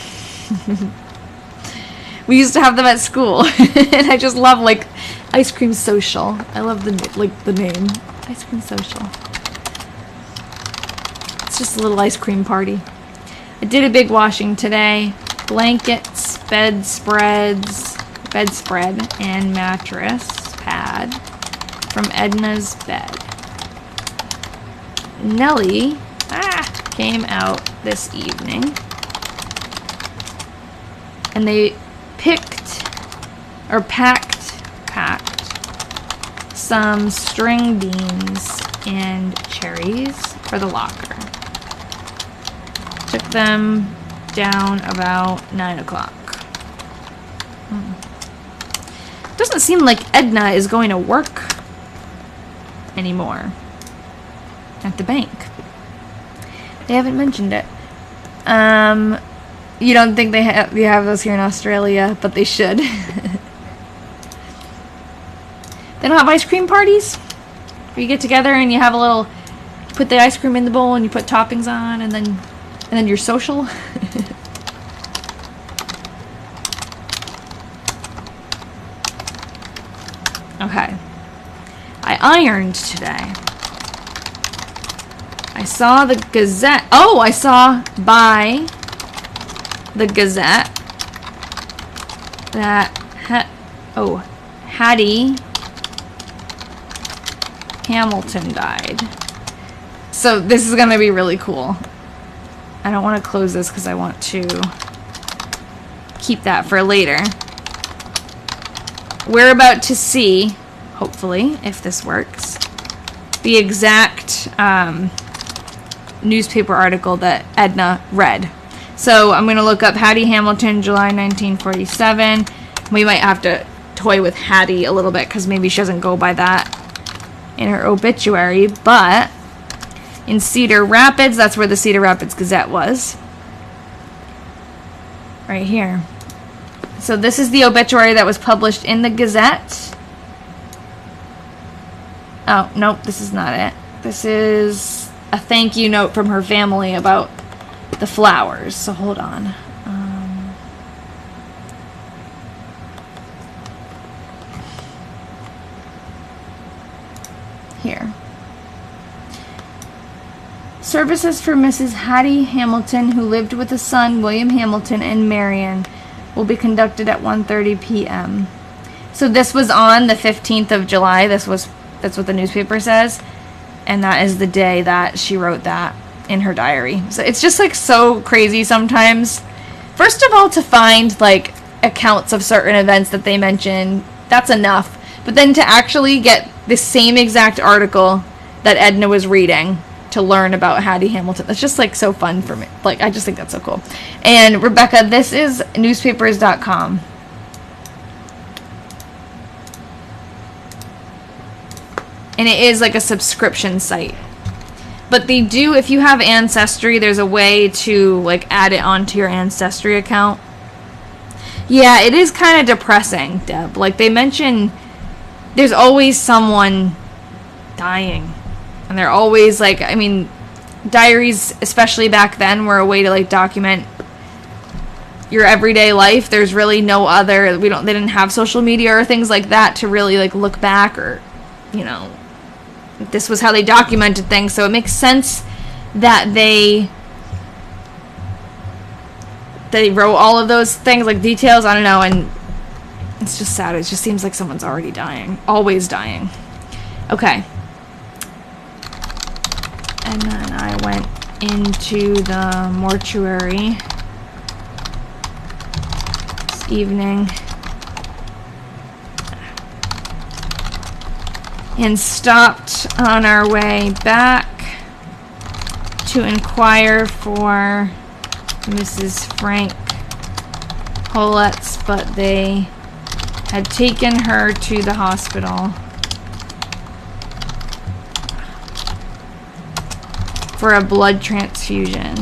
We used to have them at school. And I just love like ice cream social. I love the name. Ice cream social. It's just a little ice cream party. I did a big washing today. Blankets, bedspread, and mattress pad from Edna's bed. Nellie came out this evening and they packed some string beans and cherries for the locker. Took them down about 9 o'clock. Doesn't seem like Edna is going to work anymore at the bank. They haven't mentioned it. You don't think they have those here in Australia, but they should. They don't have ice cream parties where you get together and you have a little, put the ice cream in the bowl and you put toppings on, and then you're social. Okay. I ironed today. I saw the Gazette. Oh, I saw by the Gazette that Hattie Hamilton died. So this is going to be really cool. I don't want to close this because I want to keep that for later. We're about to see, hopefully, if this works, the exact newspaper article that Edna read. So I'm going to look up Hattie Hamilton, July 1947. We might have to toy with Hattie a little bit because maybe she doesn't go by that in her obituary. But in Cedar Rapids, that's where the Cedar Rapids Gazette was. Right here. So this is the obituary that was published in the Gazette. Oh, nope, this is not it. This is a thank you note from her family about the flowers. So hold on. Here. Services for Mrs. Hattie Hamilton, who lived with a son, William Hamilton, and Marion, will be conducted at 1:30 p.m. So this was on the 15th of July. That's what the newspaper says. And that is the day that she wrote that in her diary. So it's just like so crazy sometimes. First of all, to find like accounts of certain events that they mention, that's enough. But then to actually get the same exact article that Edna was reading, to learn about Hattie Hamilton. It's just like so fun for me. Like, I just think that's so cool. And Rebecca, this is newspapers.com. And it is like a subscription site. But they do, if you have Ancestry, there's a way to like add it onto your Ancestry account. Yeah, it is kind of depressing, Deb. Like, they mention there's always someone dying. And they're always like, I mean, diaries, especially back then, were a way to like document your everyday life. There's really no other, they didn't have social media or things like that to really like look back, or, you know, this was how they documented things. So it makes sense that they wrote all of those things, like details, I don't know, and it's just sad. It just seems like someone's already dying. Always dying. Okay. And then I went into the mortuary this evening and stopped on our way back to inquire for Mrs. Frank Holletz, but they had taken her to the hospital for a blood transfusion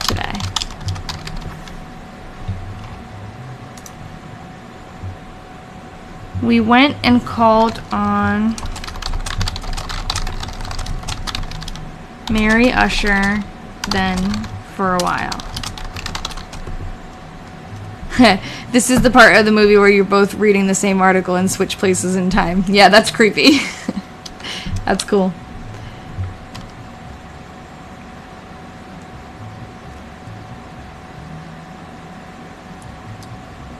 today. We went and called on Mary Usher then for a while. This is the part of the movie where you're both reading the same article and switch places in time. Yeah, that's creepy. That's cool.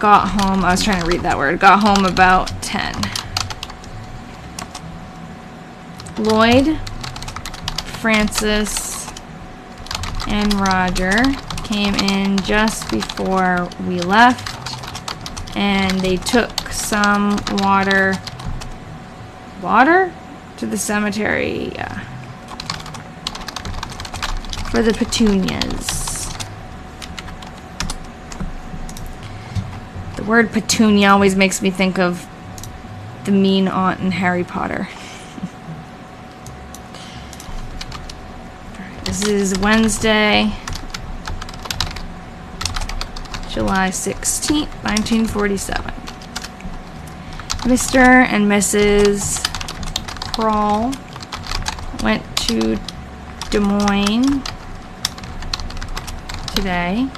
Got home, I was trying to read that word. Got home about 10. Lloyd, Francis, and Roger came in just before we left, and they took some water to the cemetery for the petunias. The word petunia always makes me think of the mean aunt in Harry Potter. This is Wednesday, July 16th, 1947. Mr. and Mrs. Kroll went to Des Moines today.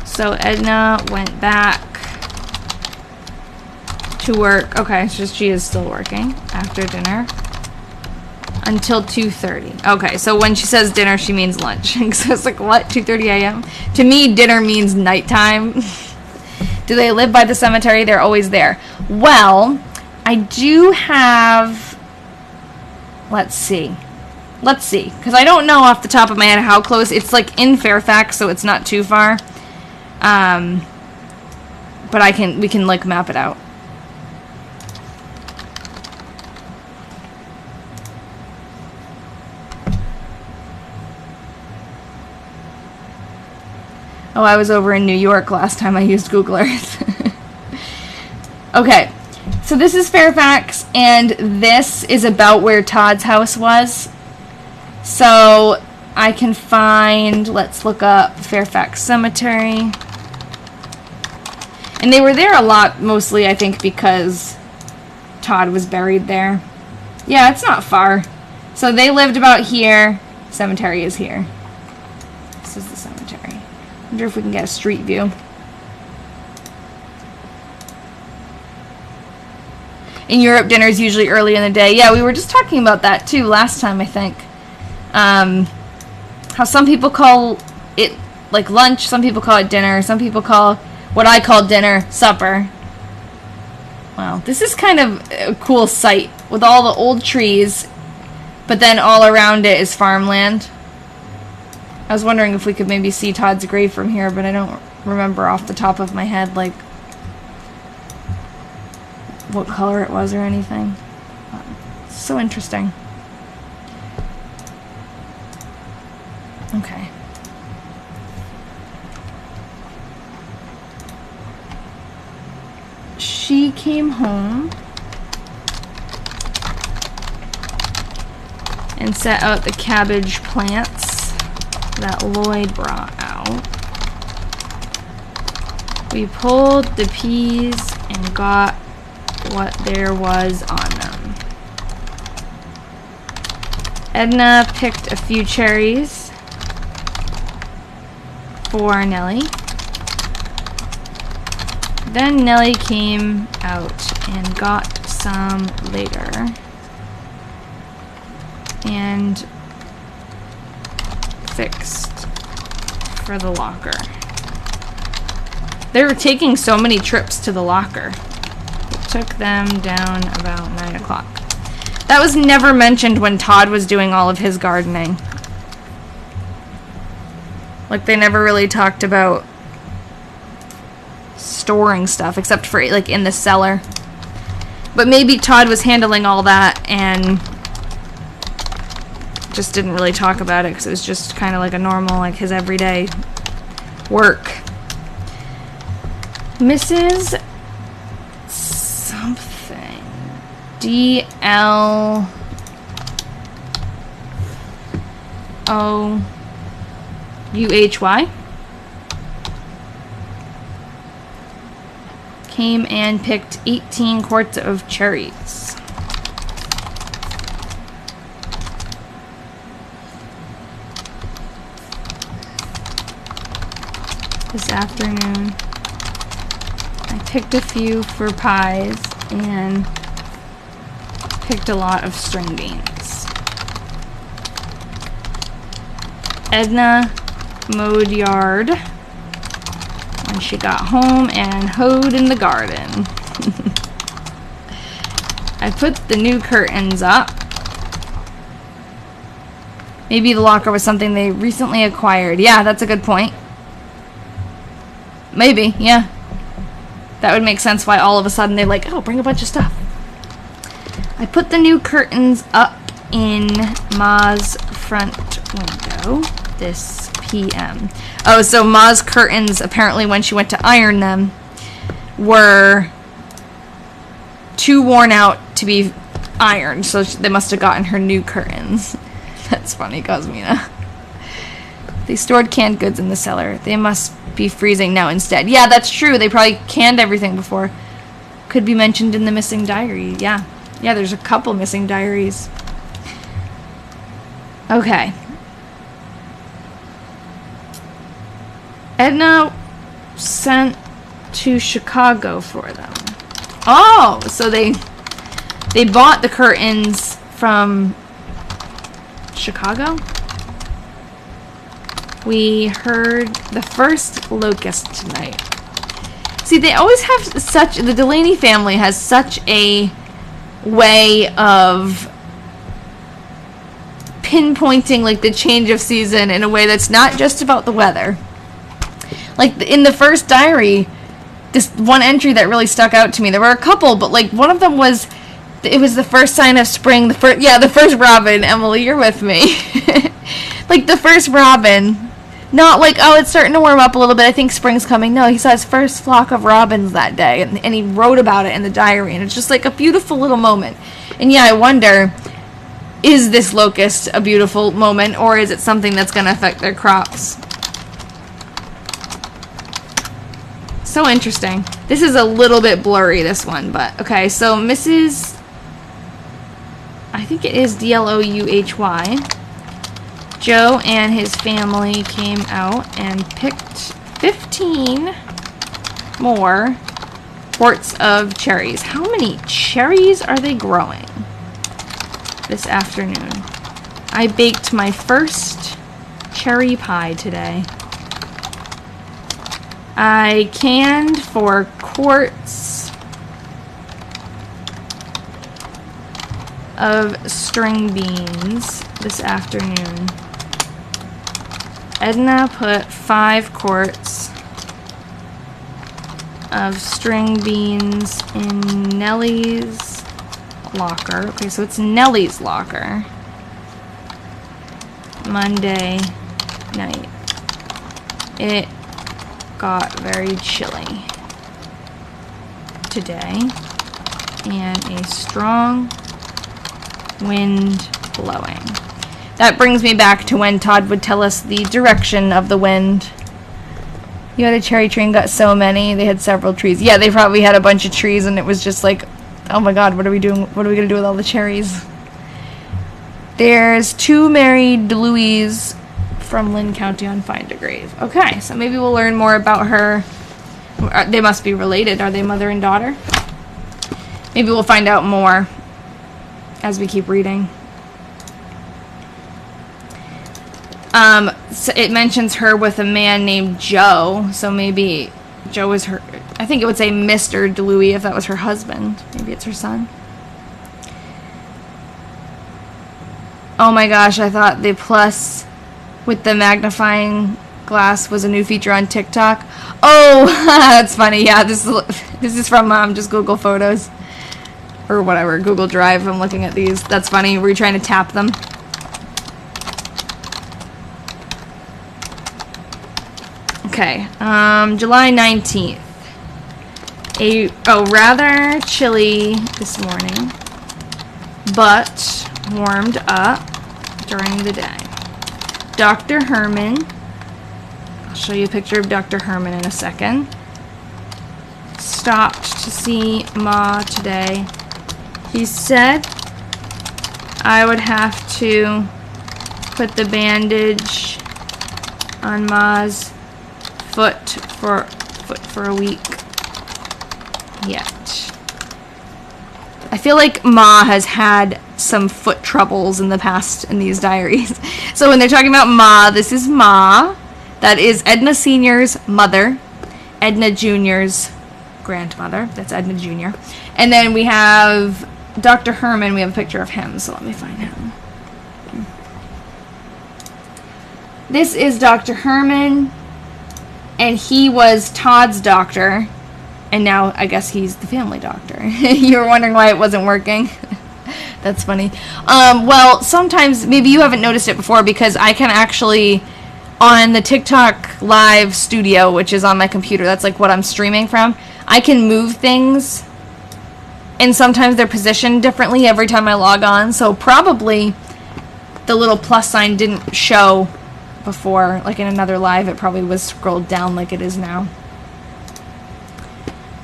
So Edna went back to work. Okay, so she is still working after dinner until 2:30. Okay, so when she says dinner, she means lunch. So it's like, what? 2:30 a.m.? To me, dinner means nighttime. Do they live by the cemetery? They're always there. Well, I do have... Let's see, because I don't know off the top of my head how close. It's like in Fairfax, so it's not too far. But we can like map it out. Oh, I was over in New York last time I used Google Earth. Okay. So this is Fairfax, and this is about where Todd's house was. So I can find, let's look up Fairfax Cemetery. And they were there a lot, mostly I think because Todd was buried there. Yeah, it's not far. So they lived about here. Cemetery is here. This is the cemetery. I wonder if we can get a street view. In Europe, dinner is usually early in the day. Yeah, we were just talking about that too last time, I think. How some people call it like lunch, some people call it dinner, some people call what I call dinner supper. Wow, this is kind of a cool site with all the old trees, but then all around it is farmland. I was wondering if we could maybe see Todd's grave from here, but I don't remember off the top of my head like what color it was or anything. Let's So interesting. Okay. She came home and set out the cabbage plants that Lloyd brought out. We pulled the peas and got what there was on them. Edna picked a few cherries for Nellie. Then Nellie came out and got some later. And fixed for the locker. They were taking so many trips to the locker. It took them down about 9 o'clock. That was never mentioned when Todd was doing all of his gardening. Like, they never really talked about storing stuff, except for, like, in the cellar. But maybe Todd was handling all that and just didn't really talk about it because it was just kind of like a normal, like, his everyday work. Mrs. something. DLOUHY came and picked 18 quarts of cherries. This afternoon. I picked a few for pies and picked a lot of string beans. Edna mowed yard when she got home and hoed in the garden. I put the new curtains up. Maybe the locker was something they recently acquired. Yeah, that's a good point. Maybe, yeah. That would make sense why all of a sudden they're like, oh, bring a bunch of stuff. I put the new curtains up in Ma's front window this PM. Oh, so Ma's curtains, apparently when she went to iron them, were too worn out to be ironed. So they must have gotten her new curtains. That's funny, Cosmina. They stored canned goods in the cellar. They must be freezing now instead. Yeah, that's true. They probably canned everything before. Could be mentioned in the missing diary. Yeah. Yeah, there's a couple missing diaries. Okay. Edna sent to Chicago for them. Oh, so they bought the curtains from Chicago? We heard the first locust tonight. See, they always have such... The Delaney family has such a way of pinpointing, like, the change of season in a way that's not just about the weather. Like, in the first diary, this one entry that really stuck out to me, there were a couple, but, like, one of them was... It was the first sign of spring. The first robin. Emily, you're with me. Like, the first robin... Not like, oh, it's starting to warm up a little bit, I think spring's coming. No, he saw his first flock of robins that day, and he wrote about it in the diary, and it's just like a beautiful little moment. And yeah, I wonder, is this locust a beautiful moment, or is it something that's going to affect their crops? So interesting. This is a little bit blurry, this one, but okay, so Mrs. I think it is DLOUHY. Joe and his family came out and picked 15 more quarts of cherries. How many cherries are they growing this afternoon? I baked my first cherry pie today. I canned 4 quarts of string beans this afternoon. Edna put 5 quarts of string beans in Nellie's locker. Okay, so it's Nellie's locker. Monday night. It got very chilly today, and a strong wind blowing. That brings me back to when Todd would tell us the direction of the wind. You had a cherry tree and got so many. They had several trees. Yeah, they probably had a bunch of trees, and it was just like, oh my god, what are we doing? What are we going to do with all the cherries? There's 2 married Louise from Lynn County on Find a Grave. Okay, so maybe we'll learn more about her. They must be related. Are they mother and daughter? Maybe we'll find out more as we keep reading. So it mentions her with a man named Joe, so maybe Joe is her. I think it would say Mr. DeLuey if that was her husband. Maybe it's her son. Oh my gosh, I thought the plus with the magnifying glass was a new feature on TikTok. Oh, that's funny. Yeah, this is from just Google Photos or whatever, Google Drive. I'm looking at these. That's funny. Were you trying to tap them? Okay, July 19th. Rather chilly this morning, but warmed up during the day. Dr. Herman, I'll show you a picture of Dr. Herman in a second, stopped to see Ma today. He said I would have to put the bandage on Ma's foot for a week yet. I feel like Ma has had some foot troubles in the past in these diaries. So when they're talking about Ma, this is Ma. That is Edna Sr.'s mother. Edna Jr.'s grandmother. That's Edna Jr. And then we have Dr. Herman. We have a picture of him, so let me find him. This is Dr. Herman, and he was Todd's doctor, and now I guess he's the family doctor. You were wondering why it wasn't working? That's funny. Well, sometimes, maybe you haven't noticed it before, because I can actually, on the TikTok live studio, which is on my computer, that's like what I'm streaming from, I can move things, and sometimes they're positioned differently every time I log on, so probably the little plus sign didn't show before, like in another live, it probably was scrolled down like it is now.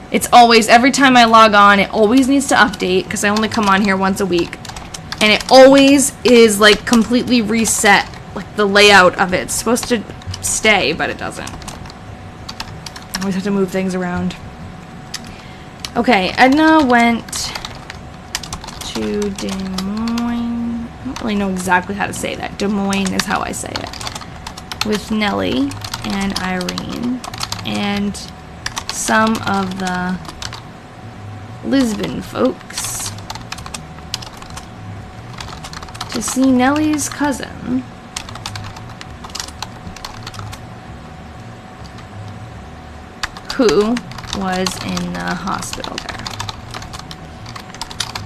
It's always, every time I log on, it always needs to update, because I only come on here once a week, and it always is like completely reset, like the layout of it. It's supposed to stay, but it doesn't. I always have to move things around. Okay, Edna went to Des Moines. I don't really know exactly how to say that. Des Moines is how I say it. With Nellie and Irene and some of the Lisbon folks to see Nellie's cousin, who was in the hospital there.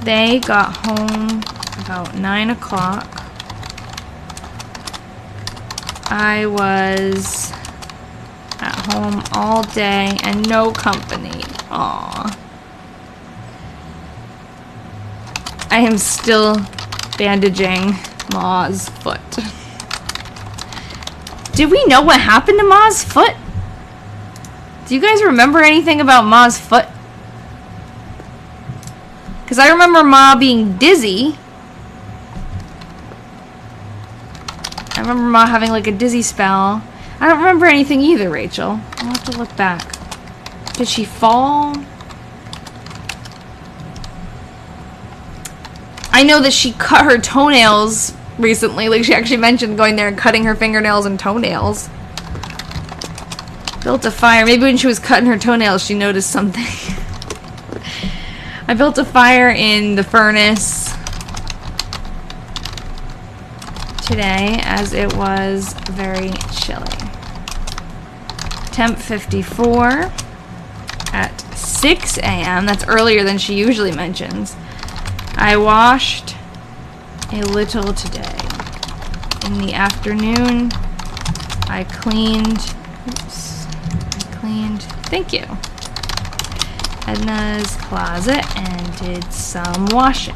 They got home about 9 o'clock. I was at home all day and no company. Aww. I am still bandaging Ma's foot. Did we know what happened to Ma's foot? Do you guys remember anything about Ma's foot? Because I remember Ma being dizzy. I remember Ma having like a dizzy spell. I don't remember anything either, Rachel. I'll have to look back. Did she fall? I know that she cut her toenails recently. Like, she actually mentioned going there and cutting her fingernails and toenails. Built a fire. Maybe when she was cutting her toenails, she noticed something. I built a fire in the furnace today as it was very chilly. Temp 54 at 6 a.m. That's earlier than she usually mentions. I washed a little today. In the afternoon, I cleaned, thank you, Edna's closet and did some washing.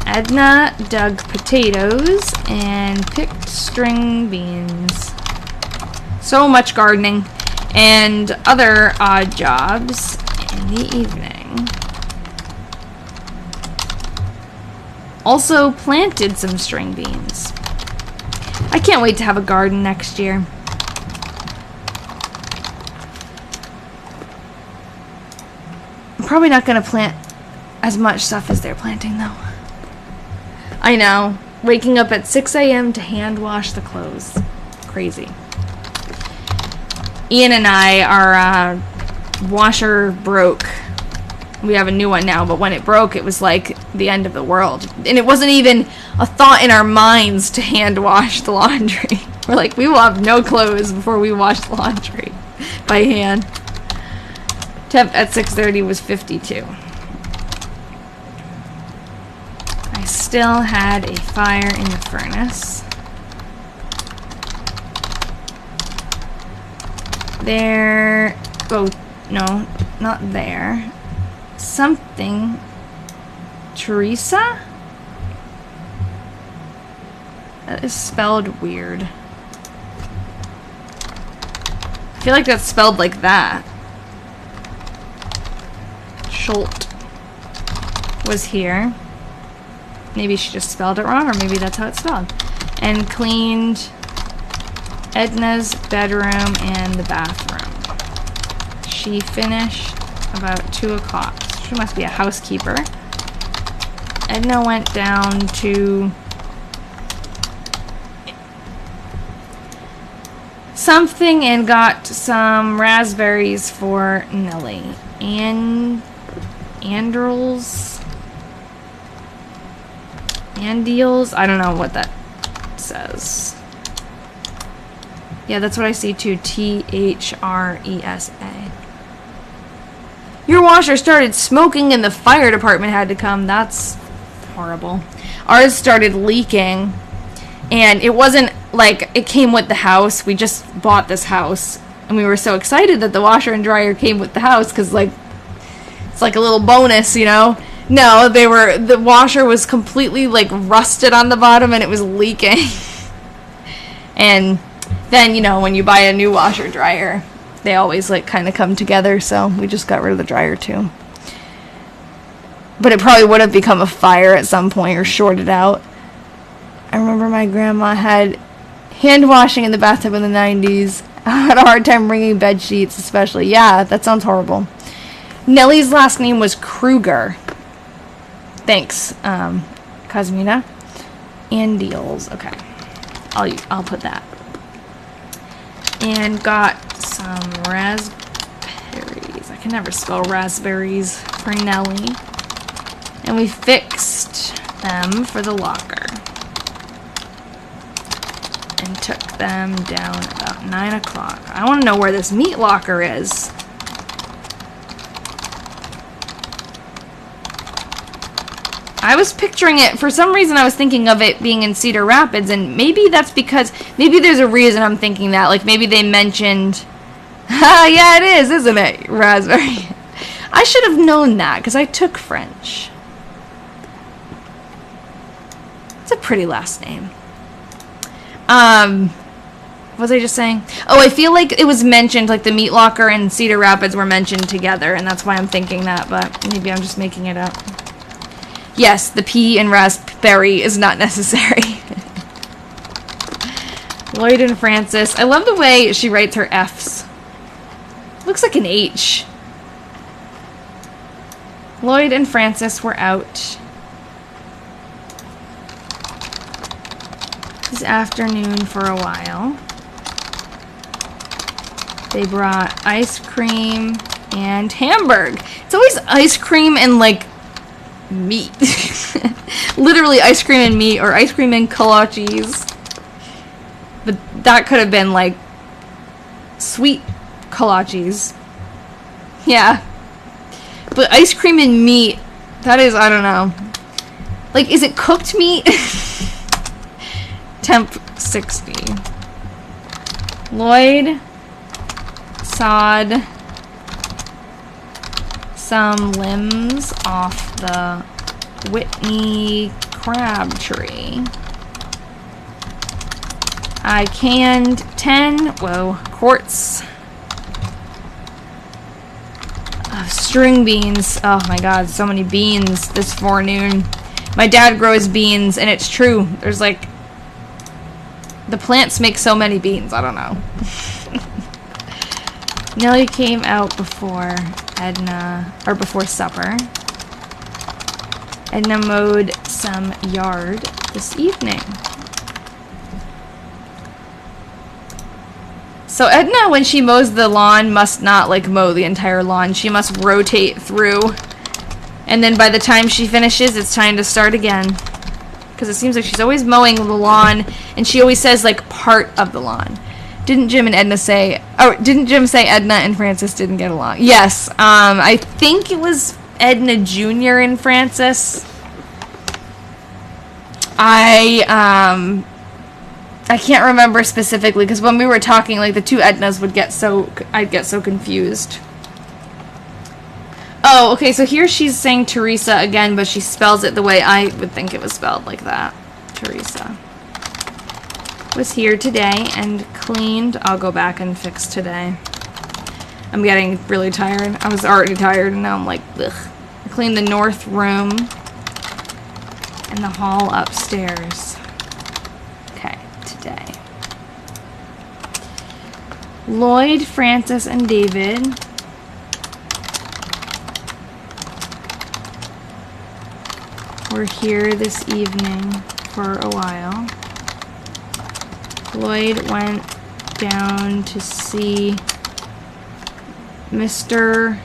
Edna dug potatoes and picked string beans. So much gardening and other odd jobs in the evening. Also planted some string beans. I can't wait to have a garden next year. I'm probably not going to plant as much stuff as they're planting though. I know. Waking up at 6 a.m. to hand wash the clothes. Crazy. Ian and I, our washer broke. We have a new one now, but when it broke, it was like the end of the world. And it wasn't even a thought in our minds to hand wash the laundry. We're like, we will have no clothes before we wash the laundry by hand. Temp at 6:30 was 52. I still had a fire in the furnace. There, oh, no, not there. Something, Teresa? That is spelled weird. I feel like that's spelled like that. Schult was here. Maybe she just spelled it wrong, or maybe that's how it's spelled. And cleaned Edna's bedroom and the bathroom. She finished about 2 o'clock. She must be a housekeeper. Edna went down to something and got some raspberries for Nellie. And Andrels? Andiels? I don't know what that says. Yeah, that's what I see too. T-H-R-E-S-A. Your washer started smoking and the fire department had to come. That's horrible. Ours started leaking. And it wasn't like it came with the house. We just bought this house. And we were so excited that the washer and dryer came with the house. Because, like, it's like a little bonus, you know? No, the washer was completely, like, rusted on the bottom and it was leaking. And then, you know, when you buy a new washer dryer, they always, like, kind of come together, so we just got rid of the dryer, too. But it probably would have become a fire at some point or shorted out. I remember my grandma had hand washing in the bathtub in the 90s. I had a hard time wringing bed sheets, especially. Yeah, that sounds horrible. Nellie's last name was Kruger. Thanks, Cosmina. And Deals. Okay. I'll put that. And got some raspberries. I can never spell raspberries for Nellie. And we fixed them for the locker. And took them down about 9 o'clock. I want to know where this meat locker is. I was picturing it, for some reason I was thinking of it being in Cedar Rapids, and maybe that's because, maybe there's a reason I'm thinking that, like maybe they mentioned, yeah it is, isn't it, raspberry. I should have known that, because I took French. It's a pretty last name. What was I just saying? Oh, I feel like it was mentioned, like the meat locker and Cedar Rapids were mentioned together, and that's why I'm thinking that, but maybe I'm just making it up. Yes, the P in raspberry is not necessary. Lloyd and Francis. I love the way she writes her F's. Looks like an H. Lloyd and Francis were out this afternoon for a while. They brought ice cream and Hamburg. It's always ice cream and like meat. Literally ice cream and meat, or ice cream and kolaches. But that could have been like sweet kolaches. Yeah. But ice cream and meat, that is, I don't know. Like, is it cooked meat? Temp 60. Lloyd sawed some limbs off the Whitney crab tree. I canned 10, quarts of string beans. Oh my god, so many beans this forenoon. My dad grows beans, and it's true. There's like, the plants make so many beans. I don't know. Nellie came out before before supper. Edna mowed some yard this evening. So Edna, when she mows the lawn, must not like mow the entire lawn. She must rotate through. And then by the time she finishes, it's time to start again. Because it seems like she's always mowing the lawn, and she always says like part of the lawn. Didn't Jim say Edna and Frances didn't get along? Yes. I think it was Edna Jr. and Frances. I can't remember specifically, because when we were talking, like, the two Ednas I'd get so confused. Oh, okay, so here she's saying Teresa again, but she spells it the way I would think it was spelled, like that. Teresa was here today and cleaned. I'll go back and fix today. I'm getting really tired. I was already tired, and now I'm like, ugh. I cleaned the north room and the hall upstairs. Okay, today. Lloyd, Frances, and David were here this evening for a while. Lloyd went down to see Mr.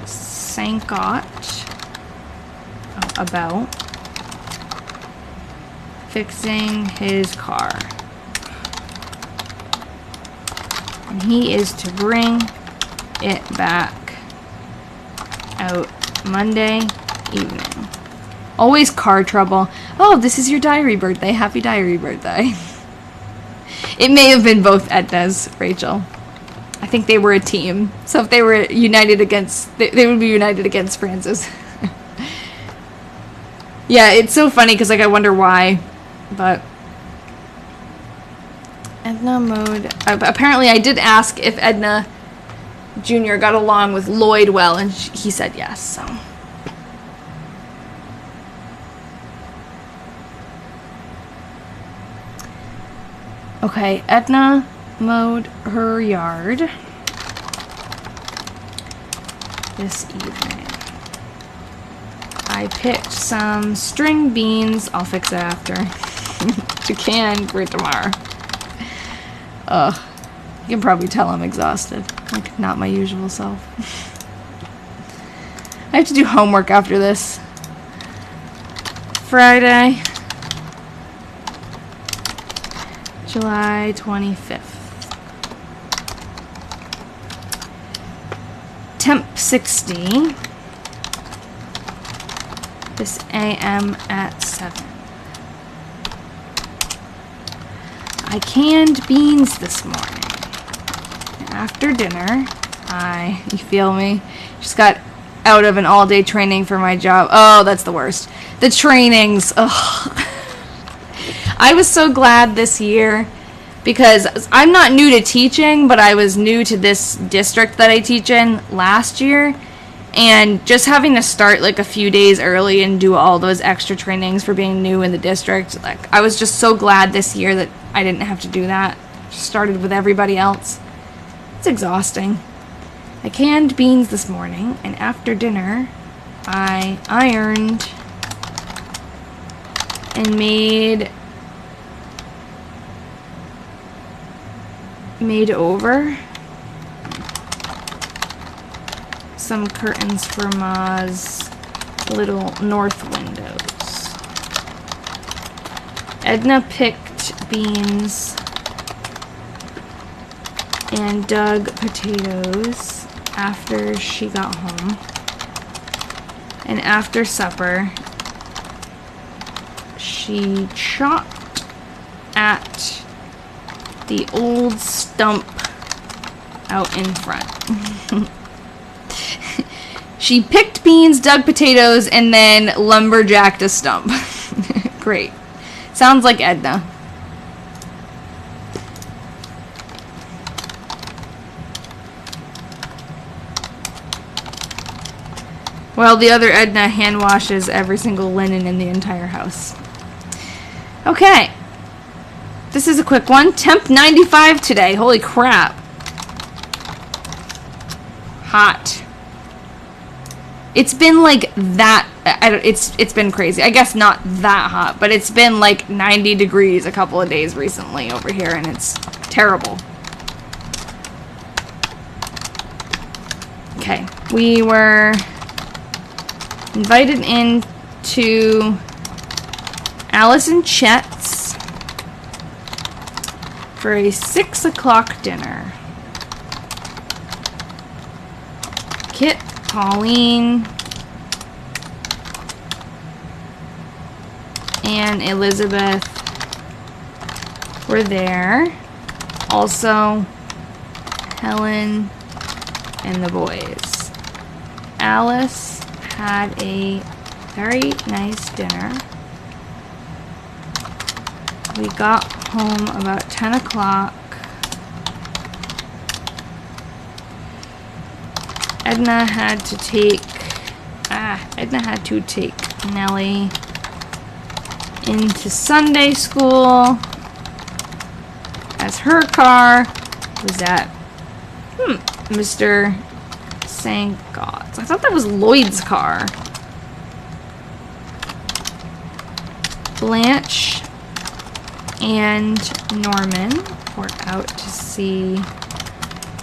Sankott about fixing his car. And he is to bring it back out Monday evening. Always car trouble. Oh, this is your diary birthday. Happy diary birthday. It may have been both Ednas, Rachel. I think they were a team. So if they were united against, they would be united against Frances. Yeah, it's so funny because, like, I wonder why. But Edna mowed. Apparently, I did ask if Edna Jr. got along with Lloyd well, and he said yes, so. Okay, Edna mowed her yard this evening. I picked some string beans. I'll fix it after. To can for tomorrow. Ugh. You can probably tell I'm exhausted. Like, not my usual self. I have to do homework after this. Friday, July 25th. Temp 60. This AM at 7. I canned beans this morning. After dinner, you feel me? Just got out of an all-day training for my job. Oh, that's the worst. The trainings. Ugh. I was so glad this year because I'm not new to teaching, but I was new to this district that I teach in last year. And just having to start like a few days early and do all those extra trainings for being new in the district, like, I was just so glad this year that I didn't have to do that. Just started with everybody else. It's exhausting. I canned beans this morning, and after dinner, I ironed and made over some curtains for Ma's little north windows. Edna picked beans and dug potatoes after she got home. And after supper, she chopped at the old stump out in front. She picked beans, dug potatoes, and then lumberjacked a stump. Great. Sounds like Edna. Well, the other Edna hand washes every single linen in the entire house. Okay. This is a quick one. Temp 95 today. Holy crap. Hot. It's been like that. It's been crazy. I guess not that hot, but it's been like 90 degrees a couple of days recently over here, and it's terrible. Okay. We were invited in to Alice and Chet's for a 6 o'clock dinner. Kit, Pauline, and Elizabeth were there. Also, Helen and the boys. Alice had a very nice dinner. We got home about 10 o'clock. Edna had to take Nellie into Sunday school, as her car was at Mr. Sankot's. I thought that was Lloyd's car. Blanche and Norman were out to see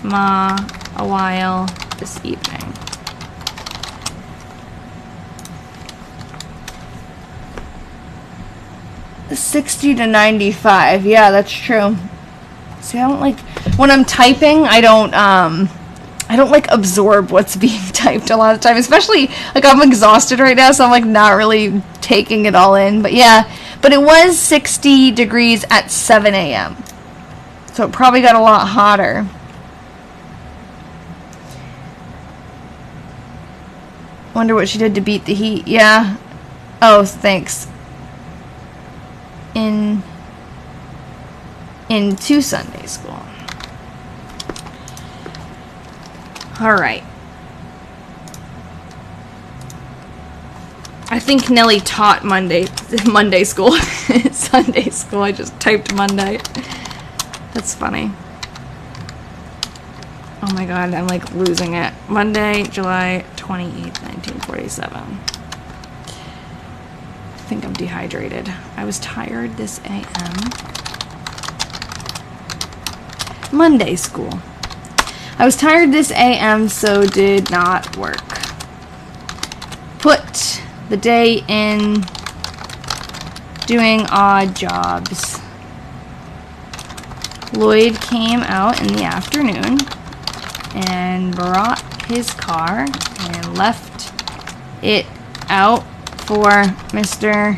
Ma a while this evening. $60 to $95. Yeah, that's true. See, I don't like when I'm typing. I don't like absorb what's being typed a lot of the time. Especially like I'm exhausted right now, so I'm like not really taking it all in. But yeah, but it was 60 degrees at 7 a.m. So it probably got a lot hotter. Wonder what she did to beat the heat. Yeah. Oh, thanks. Into Sunday school. All right. I think Nellie taught Monday school. Sunday school. I just typed Monday. That's funny. Oh my god, I'm like losing it. Monday, July 28th, 1947. I think I'm dehydrated. I was tired this AM. Monday school. I was tired this AM, so did not work. Put the day in doing odd jobs. Lloyd came out in the afternoon and brought his car and left it out for Mr.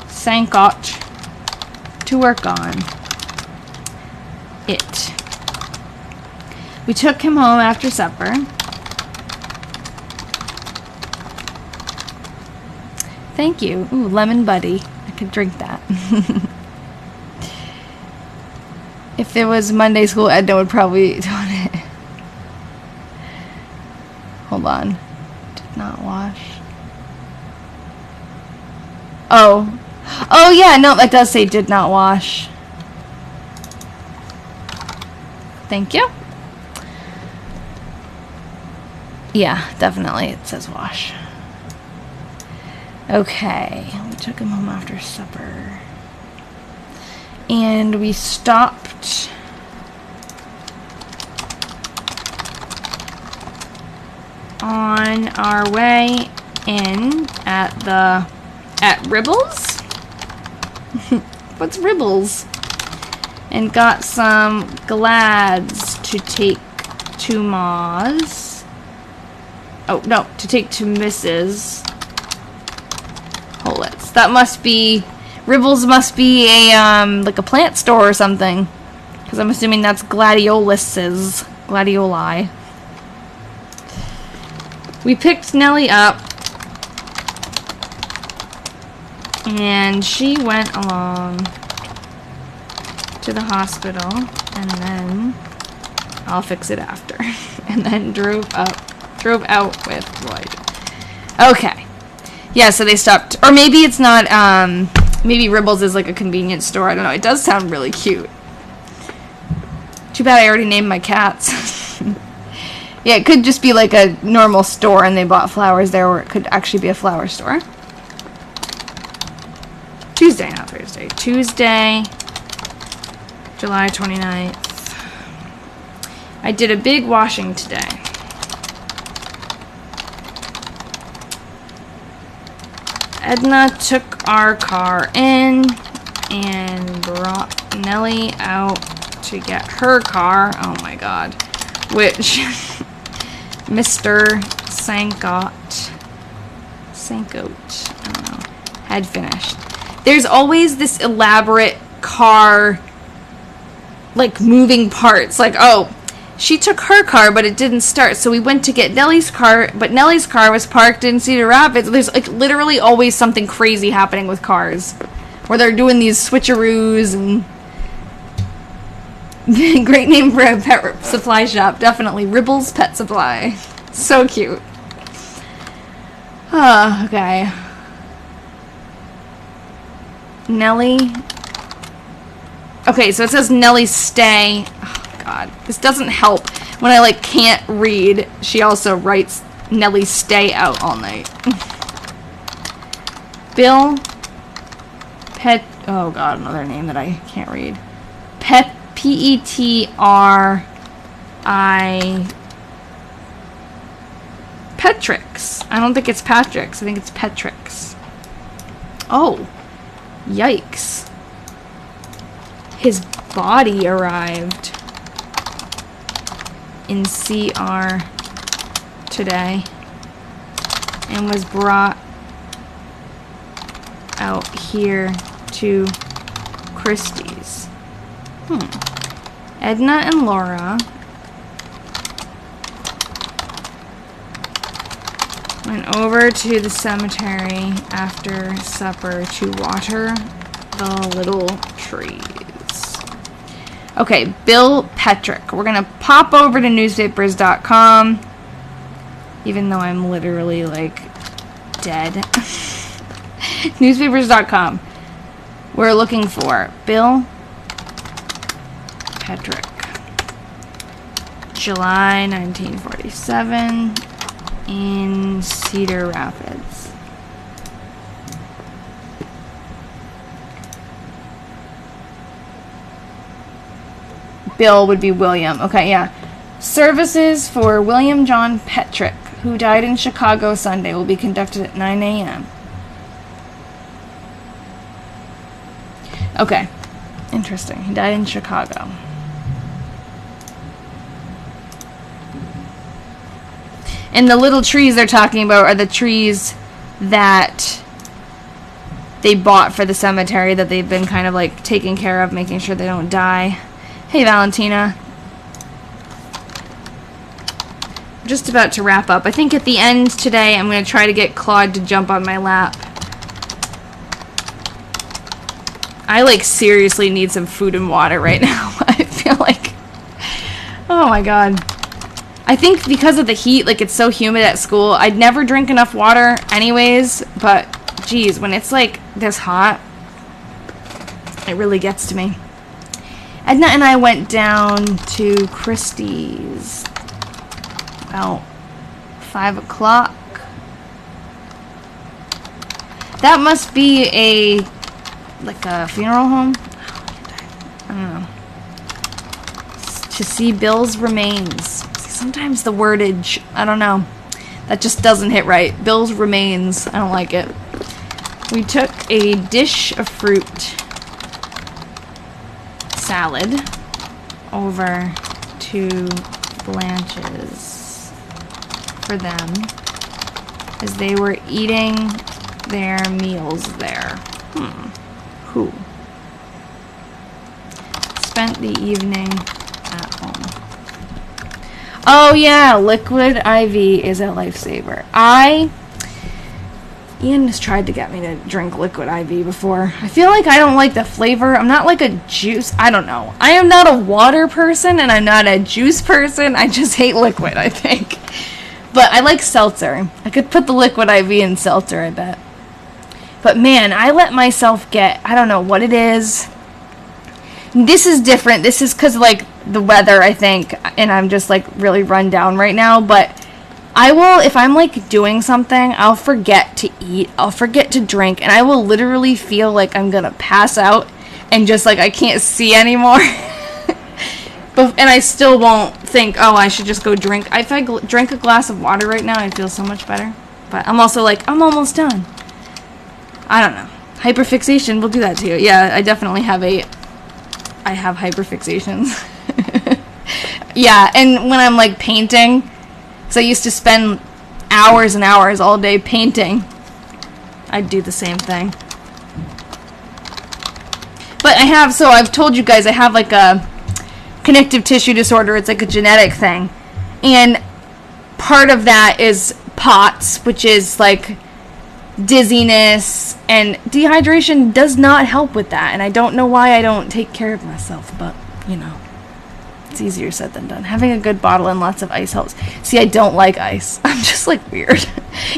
Sankot to work on it. We took him home after supper. Thank you. Ooh, lemon buddy. I could drink that. If there was Monday school, Edna would probably do it. Hold on. Did not wash. Oh. Oh, yeah, no, that does say did not wash. Thank you. Yeah, definitely it says wash. Okay, we took him home after supper. And we stopped on our way in at Ribbles? What's Ribbles? And got some Glads to take to Ma's. Oh, no. To take to Mrs. Holitz. That must be... Ribbles must be a, like a plant store or something. Because I'm assuming that's Gladiolus's. Gladioli. We picked Nellie up. And she went along to the hospital. And then... I'll fix it after. And then drove out with Lloyd. Okay. Yeah, so they stopped. Or maybe it's not, maybe Ribbles is like a convenience store. I don't know. It does sound really cute. Too bad I already named my cats. Yeah, it could just be like a normal store and they bought flowers there, or it could actually be a flower store. Tuesday, not Thursday. Tuesday, July 29th. I did a big washing today. Edna took our car in and brought Nellie out to get her car. Oh my god. Which Mr. Sankote, I don't know, had finished. There's always this elaborate car, like, moving parts. Like, oh, she took her car, but it didn't start. So we went to get Nellie's car, but Nellie's car was parked in Cedar Rapids. There's, like, literally always something crazy happening with cars. Where they're doing these switcheroos and... Great name for a pet supply shop. Definitely. Ribbles Pet Supply. So cute. Oh, okay. Nellie. Okay, so it says Nellie stay. Oh, God. This doesn't help. When I, like, can't read, she also writes Nellie stay out all night. Bill. Pet. Oh, God. Another name that I can't read. Pet. Petri. Petrix. I don't think it's Patrick's. I think it's Petrix. Oh. Yikes. His body arrived in CR today and was brought out here to Christie's. Edna and Laura went over to the cemetery after supper to water the little trees. Okay, Bill Petrick. We're going to pop over to newspapers.com, even though I'm literally, like, dead. Newspapers.com. We're looking for Bill Petrick. July 1947 in Cedar Rapids. Bill would be William. Okay, yeah. Services for William John Petrick, who died in Chicago Sunday, will be conducted at 9 a.m. Okay. Interesting. He died in Chicago. And the little trees they're talking about are the trees that they bought for the cemetery that they've been kind of like taking care of, making sure they don't die. Hey, Valentina. I'm just about to wrap up. I think at the end today I'm going to try to get Claude to jump on my lap. I, like, seriously need some food and water right now. I feel like... Oh, my God. I think because of the heat, like, it's so humid at school, I'd never drink enough water anyways, but, geez, when it's, like, this hot, it really gets to me. Edna and I went down to Christie's about 5 o'clock. That must be a... like a funeral home? I don't know. To see Bill's remains. Sometimes the wordage, I don't know. That just doesn't hit right. Bill's remains. I don't like it. We took a dish of fruit salad over to Blanche's. for them as they were eating their meals there. Who spent the evening at home? Oh yeah, liquid IV is a lifesaver. Ian has tried to get me to drink liquid IV before. I feel like I don't like the flavor. I'm not like a juice. I don't know. I am not a water person and I'm not a juice person. I just hate liquid, I think. But I like seltzer. I could put the liquid IV in seltzer, I bet. But man, I let myself get, I don't know what it is. This is different. This is because like the weather, I think, and I'm just like really run down right now. But I will, if I'm like doing something, I'll forget to eat, I'll forget to drink, and I will literally feel like I'm gonna pass out and just like I can't see anymore. And I still won't think, oh, I should just go drink. If I drank a glass of water right now, I'd feel so much better. But I'm also like, I'm almost done. I don't know. Hyperfixation will do that to you. Yeah, I definitely have I have hyperfixations. Yeah, and when I'm like painting, because I used to spend hours and hours all day painting, I'd do the same thing. But I've told you guys I have like a connective tissue disorder. It's like a genetic thing. And part of that is POTS, which is like dizziness, and dehydration does not help with that. And I don't know why I don't take care of myself, but you know, it's easier said than done. Having a good bottle and lots of ice helps. See, I don't like ice. I'm just like weird.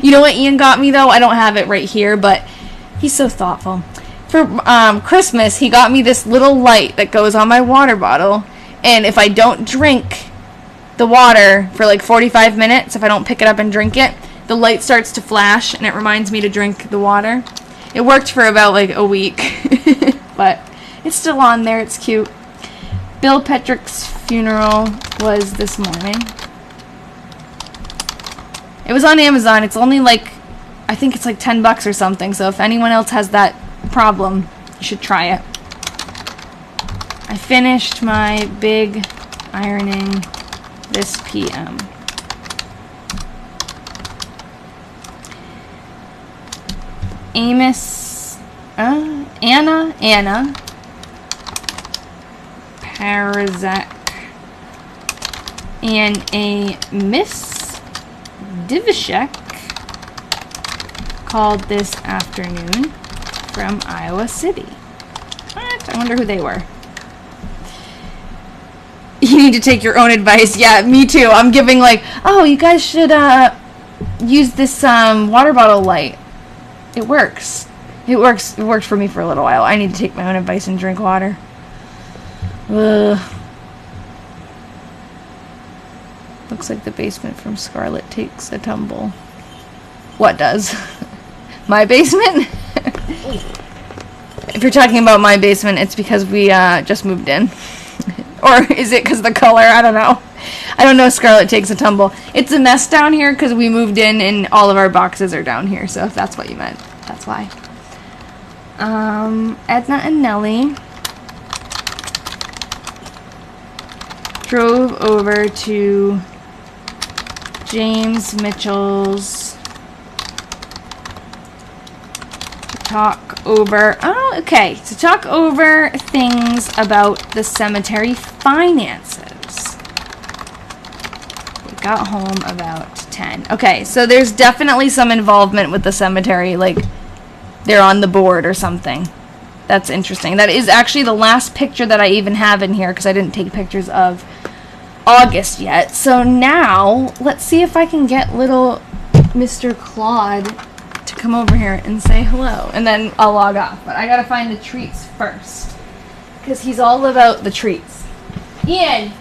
You know what Ian got me though? I don't have it right here, but he's so thoughtful. For Christmas, he got me this little light that goes on my water bottle, and if I don't drink the water for like 45 minutes, if I don't pick it up and drink it, the light starts to flash and it reminds me to drink the water. It worked for about like a week, but it's still on there. It's cute. Bill Petrick's funeral was this morning. It was on Amazon. It's only like, I think it's like $10 or something. So if anyone else has that problem, you should try it. I finished my big ironing this PM. Anna Parizak and a Miss Divishek called this afternoon from Iowa City. What? I wonder who they were. You need to take your own advice. Yeah, me too. I'm giving like, oh, you guys should use this water bottle light. It works. It worked for me for a little while. I need to take my own advice and drink water. Ugh. Looks like the basement from Scarlet takes a tumble. What does? My basement? If you're talking about my basement, it's because we just moved in. Or is it because of the color? I don't know. I don't know. Scarlet takes a tumble. It's a mess down here because we moved in and all of our boxes are down here. So if that's what you meant, that's why. Edna and Nellie drove over to James Mitchell's to talk over things about the cemetery finances. We got home about 10. Okay, so there's definitely some involvement with the cemetery, like they're on the board or something. That's interesting. That is actually the last picture that I even have in here because I didn't take pictures of August yet. So now, let's see if I can get little Mr. Claude to come over here and say hello. And then I'll log off. But I gotta find the treats first because he's all about the treats. Ian!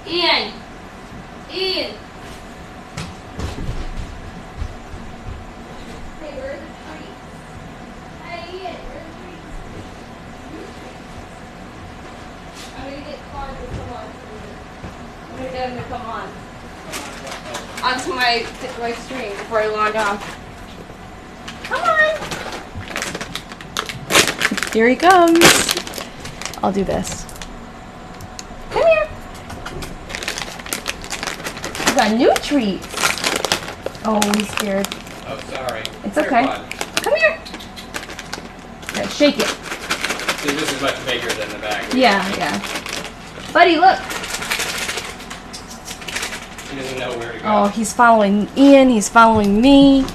Ian! Ian! Get him to come on onto my stream before I log off. Come on! Here he comes. I'll do this. Come here. Okay. got new treats. Oh, he's scared. Oh, sorry. It's Here, okay. bud. Come here. Yeah, shake it. See, this is much bigger than the bag. Yeah. Buddy, look. He doesn't know where to go. Oh, he's following Ian. He's following me.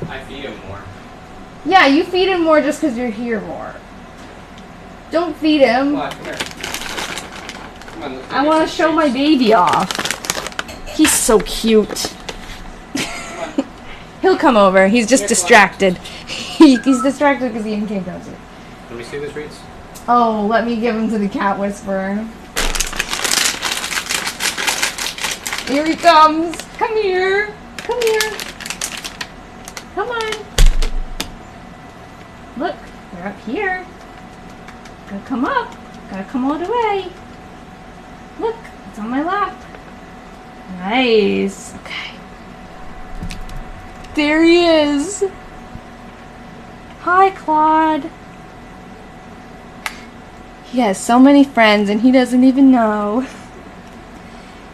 I feed him more. Yeah, you feed him more just because you're here more. Don't feed him. Come on, come here. Come on, let's I go want get to some show my treats. baby off. He's so cute. He'll come over. He's just distracted. He's distracted because Ian came down to it. Let me see the treats. Oh, let me give him to the cat whisperer. Here he comes. Come here. Come here. Come on. Look, they're up here. Gotta come up. Gotta come all the way. Look, it's on my lap. Nice. Okay. There he is. Hi, Claude. He has so many friends and he doesn't even know.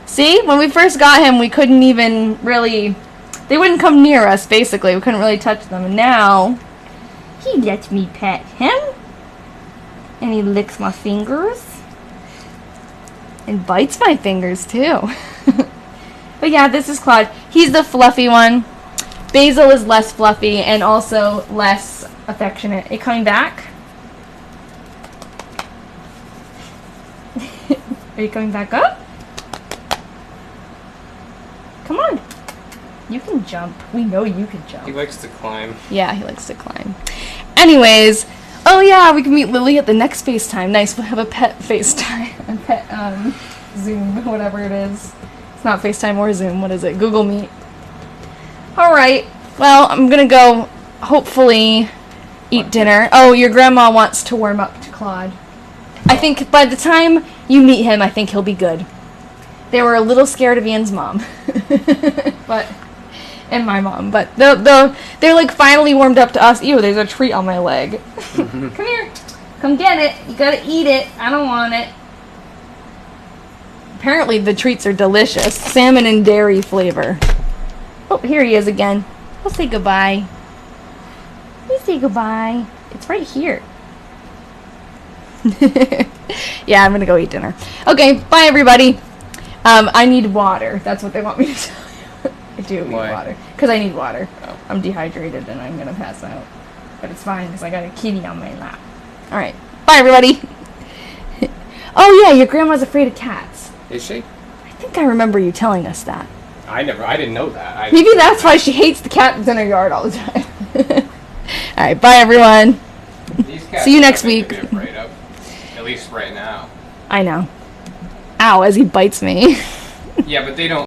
See, when we first got him, we couldn't even really, they wouldn't come near us, basically. We couldn't really touch them. And now, he lets me pet him. And he licks my fingers. And bites my fingers, too. But yeah, this is Claude. He's the fluffy one. Basil is less fluffy and also less affectionate. Are you coming back? Are you coming back up? Come on. You can jump. We know you can jump. He likes to climb. Yeah, he likes to climb. Anyways, oh yeah, we can meet Lily at the next FaceTime. Nice, we'll have a pet FaceTime. A pet, Zoom, whatever it is. It's not FaceTime or Zoom. What is it? Google Meet. Alright, well, I'm gonna go, hopefully, eat dinner. Oh, your grandma wants to warm up to Claude. I think by the time you meet him, I think he'll be good. They were a little scared of Ian's mom. And my mom. But they're like finally warmed up to us. Ew, there's a treat on my leg. Come here. Come get it. You gotta eat it. I don't want it. Apparently the treats are delicious. Salmon and dairy flavor. Oh, here he is again. We'll say goodbye. Please say goodbye. It's right here. Yeah, I'm gonna go eat dinner. Okay, bye everybody. I need water. That's what they want me to tell you. I do need Why? water. Because I need water. Oh. I'm dehydrated and I'm gonna pass out. But it's fine because I got a kitty on my lap. Alright, bye everybody. Oh yeah, your grandma's afraid of cats. Is she? I think I remember you telling us that. I didn't know that. Maybe that's why she hates the cat that's in her yard all the time. Alright, bye everyone. These cats See you are next nothing week. to be afraid of. At least right now. I know. Ow, as he bites me. Yeah, but they don't